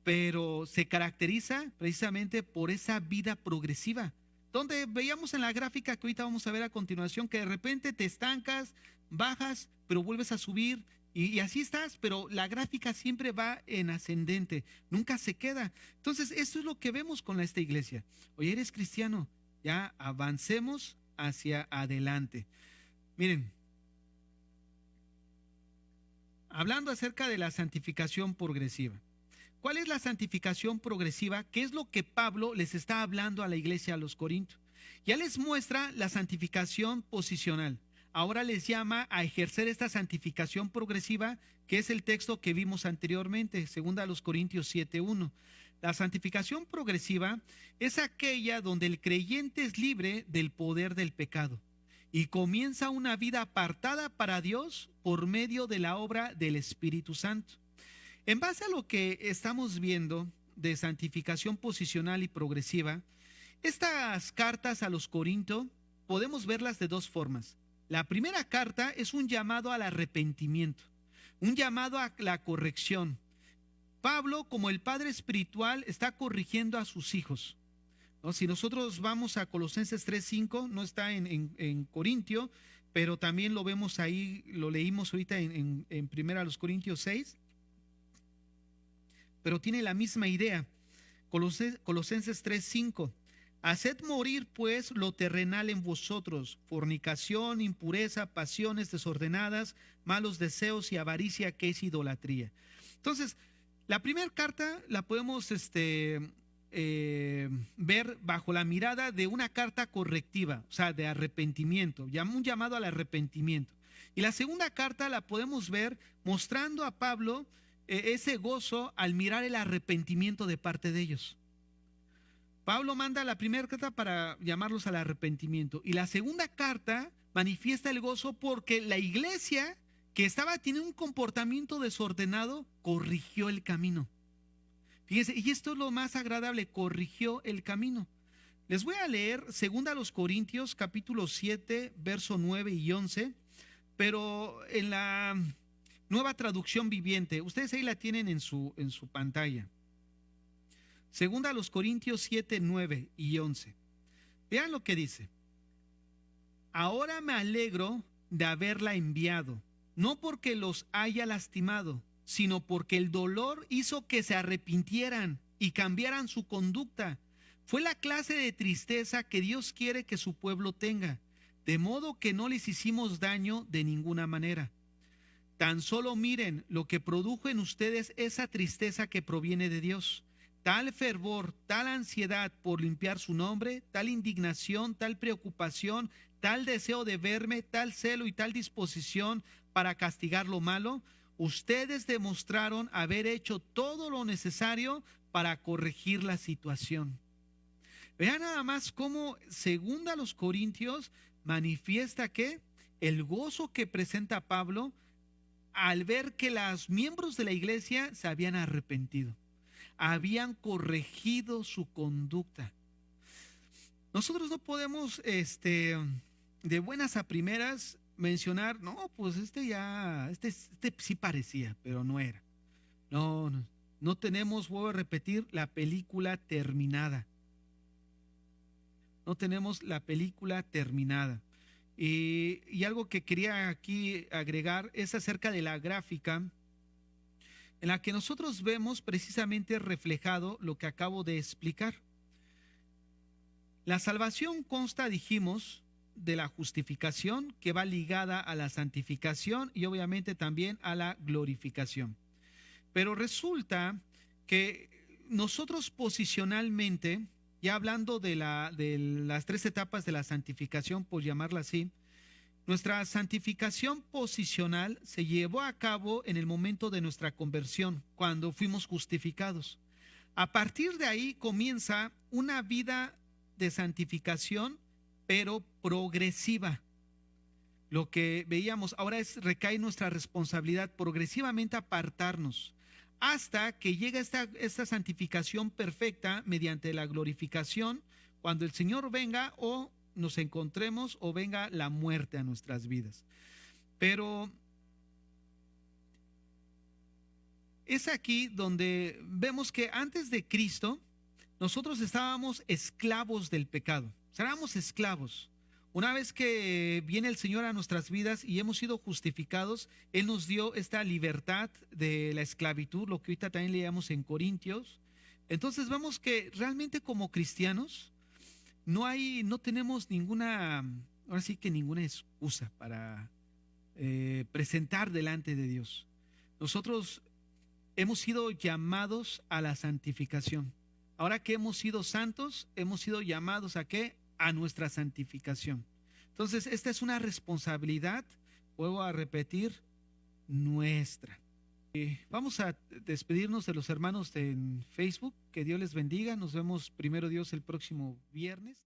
pero se caracteriza precisamente por esa vida progresiva, donde veíamos en la gráfica que ahorita vamos a ver a continuación, que de repente te estancas, bajas, pero vuelves a subir. Y así estás, pero la gráfica siempre va en ascendente, nunca se queda. Entonces, esto es lo que vemos con esta iglesia. Oye, eres cristiano, ya avancemos hacia adelante. Miren, hablando acerca de la santificación progresiva. ¿Cuál es la santificación progresiva? ¿Qué es lo que Pablo les está hablando a la iglesia, a los Corintios? Ya les muestra la santificación posicional. Ahora les llama a ejercer esta santificación progresiva, que es el texto que vimos anteriormente, segunda a los Corintios 7:1. La santificación progresiva es aquella donde el creyente es libre del poder del pecado y comienza una vida apartada para Dios por medio de la obra del Espíritu Santo. En base a lo que estamos viendo, de santificación posicional y progresiva, estas cartas a los Corintios podemos verlas de dos formas. La primera carta es un llamado al arrepentimiento, un llamado a la corrección. Pablo, como el padre espiritual, está corrigiendo a sus hijos, ¿no? Si nosotros vamos a Colosenses 3:5, no está en Corintio, pero también lo vemos ahí, lo leímos ahorita en primera a los Corintios 6, pero tiene la misma idea. Colosenses 3:5. Haced morir pues lo terrenal en vosotros: fornicación, impureza, pasiones desordenadas, malos deseos y avaricia, que es idolatría. Entonces, la primera carta la podemos ver bajo la mirada de una carta correctiva, o sea, de arrepentimiento, un llamado al arrepentimiento. Y la segunda carta la podemos ver mostrando a Pablo ese gozo al mirar el arrepentimiento de parte de ellos. Pablo manda la primera carta para llamarlos al arrepentimiento, y la segunda carta manifiesta el gozo porque la iglesia, que estaba teniendo un comportamiento desordenado, corrigió el camino. Fíjense, y esto es lo más agradable: corrigió el camino. Les voy a leer 2 Corintios capítulo 7, verso 9 y 11, pero en la Nueva Traducción Viviente. Ustedes ahí la tienen en su pantalla. 2 Corintios 7, 9 y 11. Vean lo que dice: ahora me alegro de haberla enviado, no porque los haya lastimado, sino porque el dolor hizo que se arrepintieran y cambiaran su conducta. Fue la clase de tristeza que Dios quiere que su pueblo tenga, de modo que no les hicimos daño de ninguna manera. Tan solo miren lo que produjo en ustedes esa tristeza que proviene de Dios. Tal fervor, tal ansiedad por limpiar su nombre, tal indignación, tal preocupación, tal deseo de verme, tal celo y tal disposición para castigar lo malo. Ustedes demostraron haber hecho todo lo necesario para corregir la situación. Vean nada más cómo segunda los Corintios manifiesta que el gozo que presenta Pablo al ver que los miembros de la iglesia se habían arrepentido, habían corregido su conducta. Nosotros no podemos de buenas a primeras mencionar, no, pues este sí parecía, pero no era. No tenemos, vuelvo a repetir, la película terminada. No tenemos la película terminada. Y algo que quería aquí agregar es acerca de la gráfica, en la que nosotros vemos precisamente reflejado lo que acabo de explicar. La salvación consta, dijimos, de la justificación, que va ligada a la santificación y obviamente también a la glorificación. Pero resulta que nosotros posicionalmente, ya hablando de las tres etapas de la santificación, por llamarla así, nuestra santificación posicional se llevó a cabo en el momento de nuestra conversión, cuando fuimos justificados. A partir de ahí comienza una vida de santificación, pero progresiva. Lo que veíamos ahora recae nuestra responsabilidad progresivamente apartarnos, hasta que llega esta santificación perfecta mediante la glorificación, cuando el Señor venga o nos encontremos o venga la muerte a nuestras vidas. Pero es aquí donde vemos que antes de Cristo nosotros estábamos esclavos del pecado, éramos esclavos. Una vez que viene el Señor a nuestras vidas y hemos sido justificados, Él nos dio esta libertad de la esclavitud, lo que ahorita también leíamos en Corintios. Entonces vemos que realmente como cristianos no tenemos ahora sí que ninguna excusa para presentar delante de Dios. Nosotros hemos sido llamados a la santificación. Ahora que hemos sido santos, hemos sido llamados ¿a qué? A nuestra santificación. Entonces, esta es una responsabilidad, vuelvo a repetir, nuestra. Vamos a despedirnos de los hermanos en Facebook. Que Dios les bendiga. Nos vemos primero Dios el próximo viernes.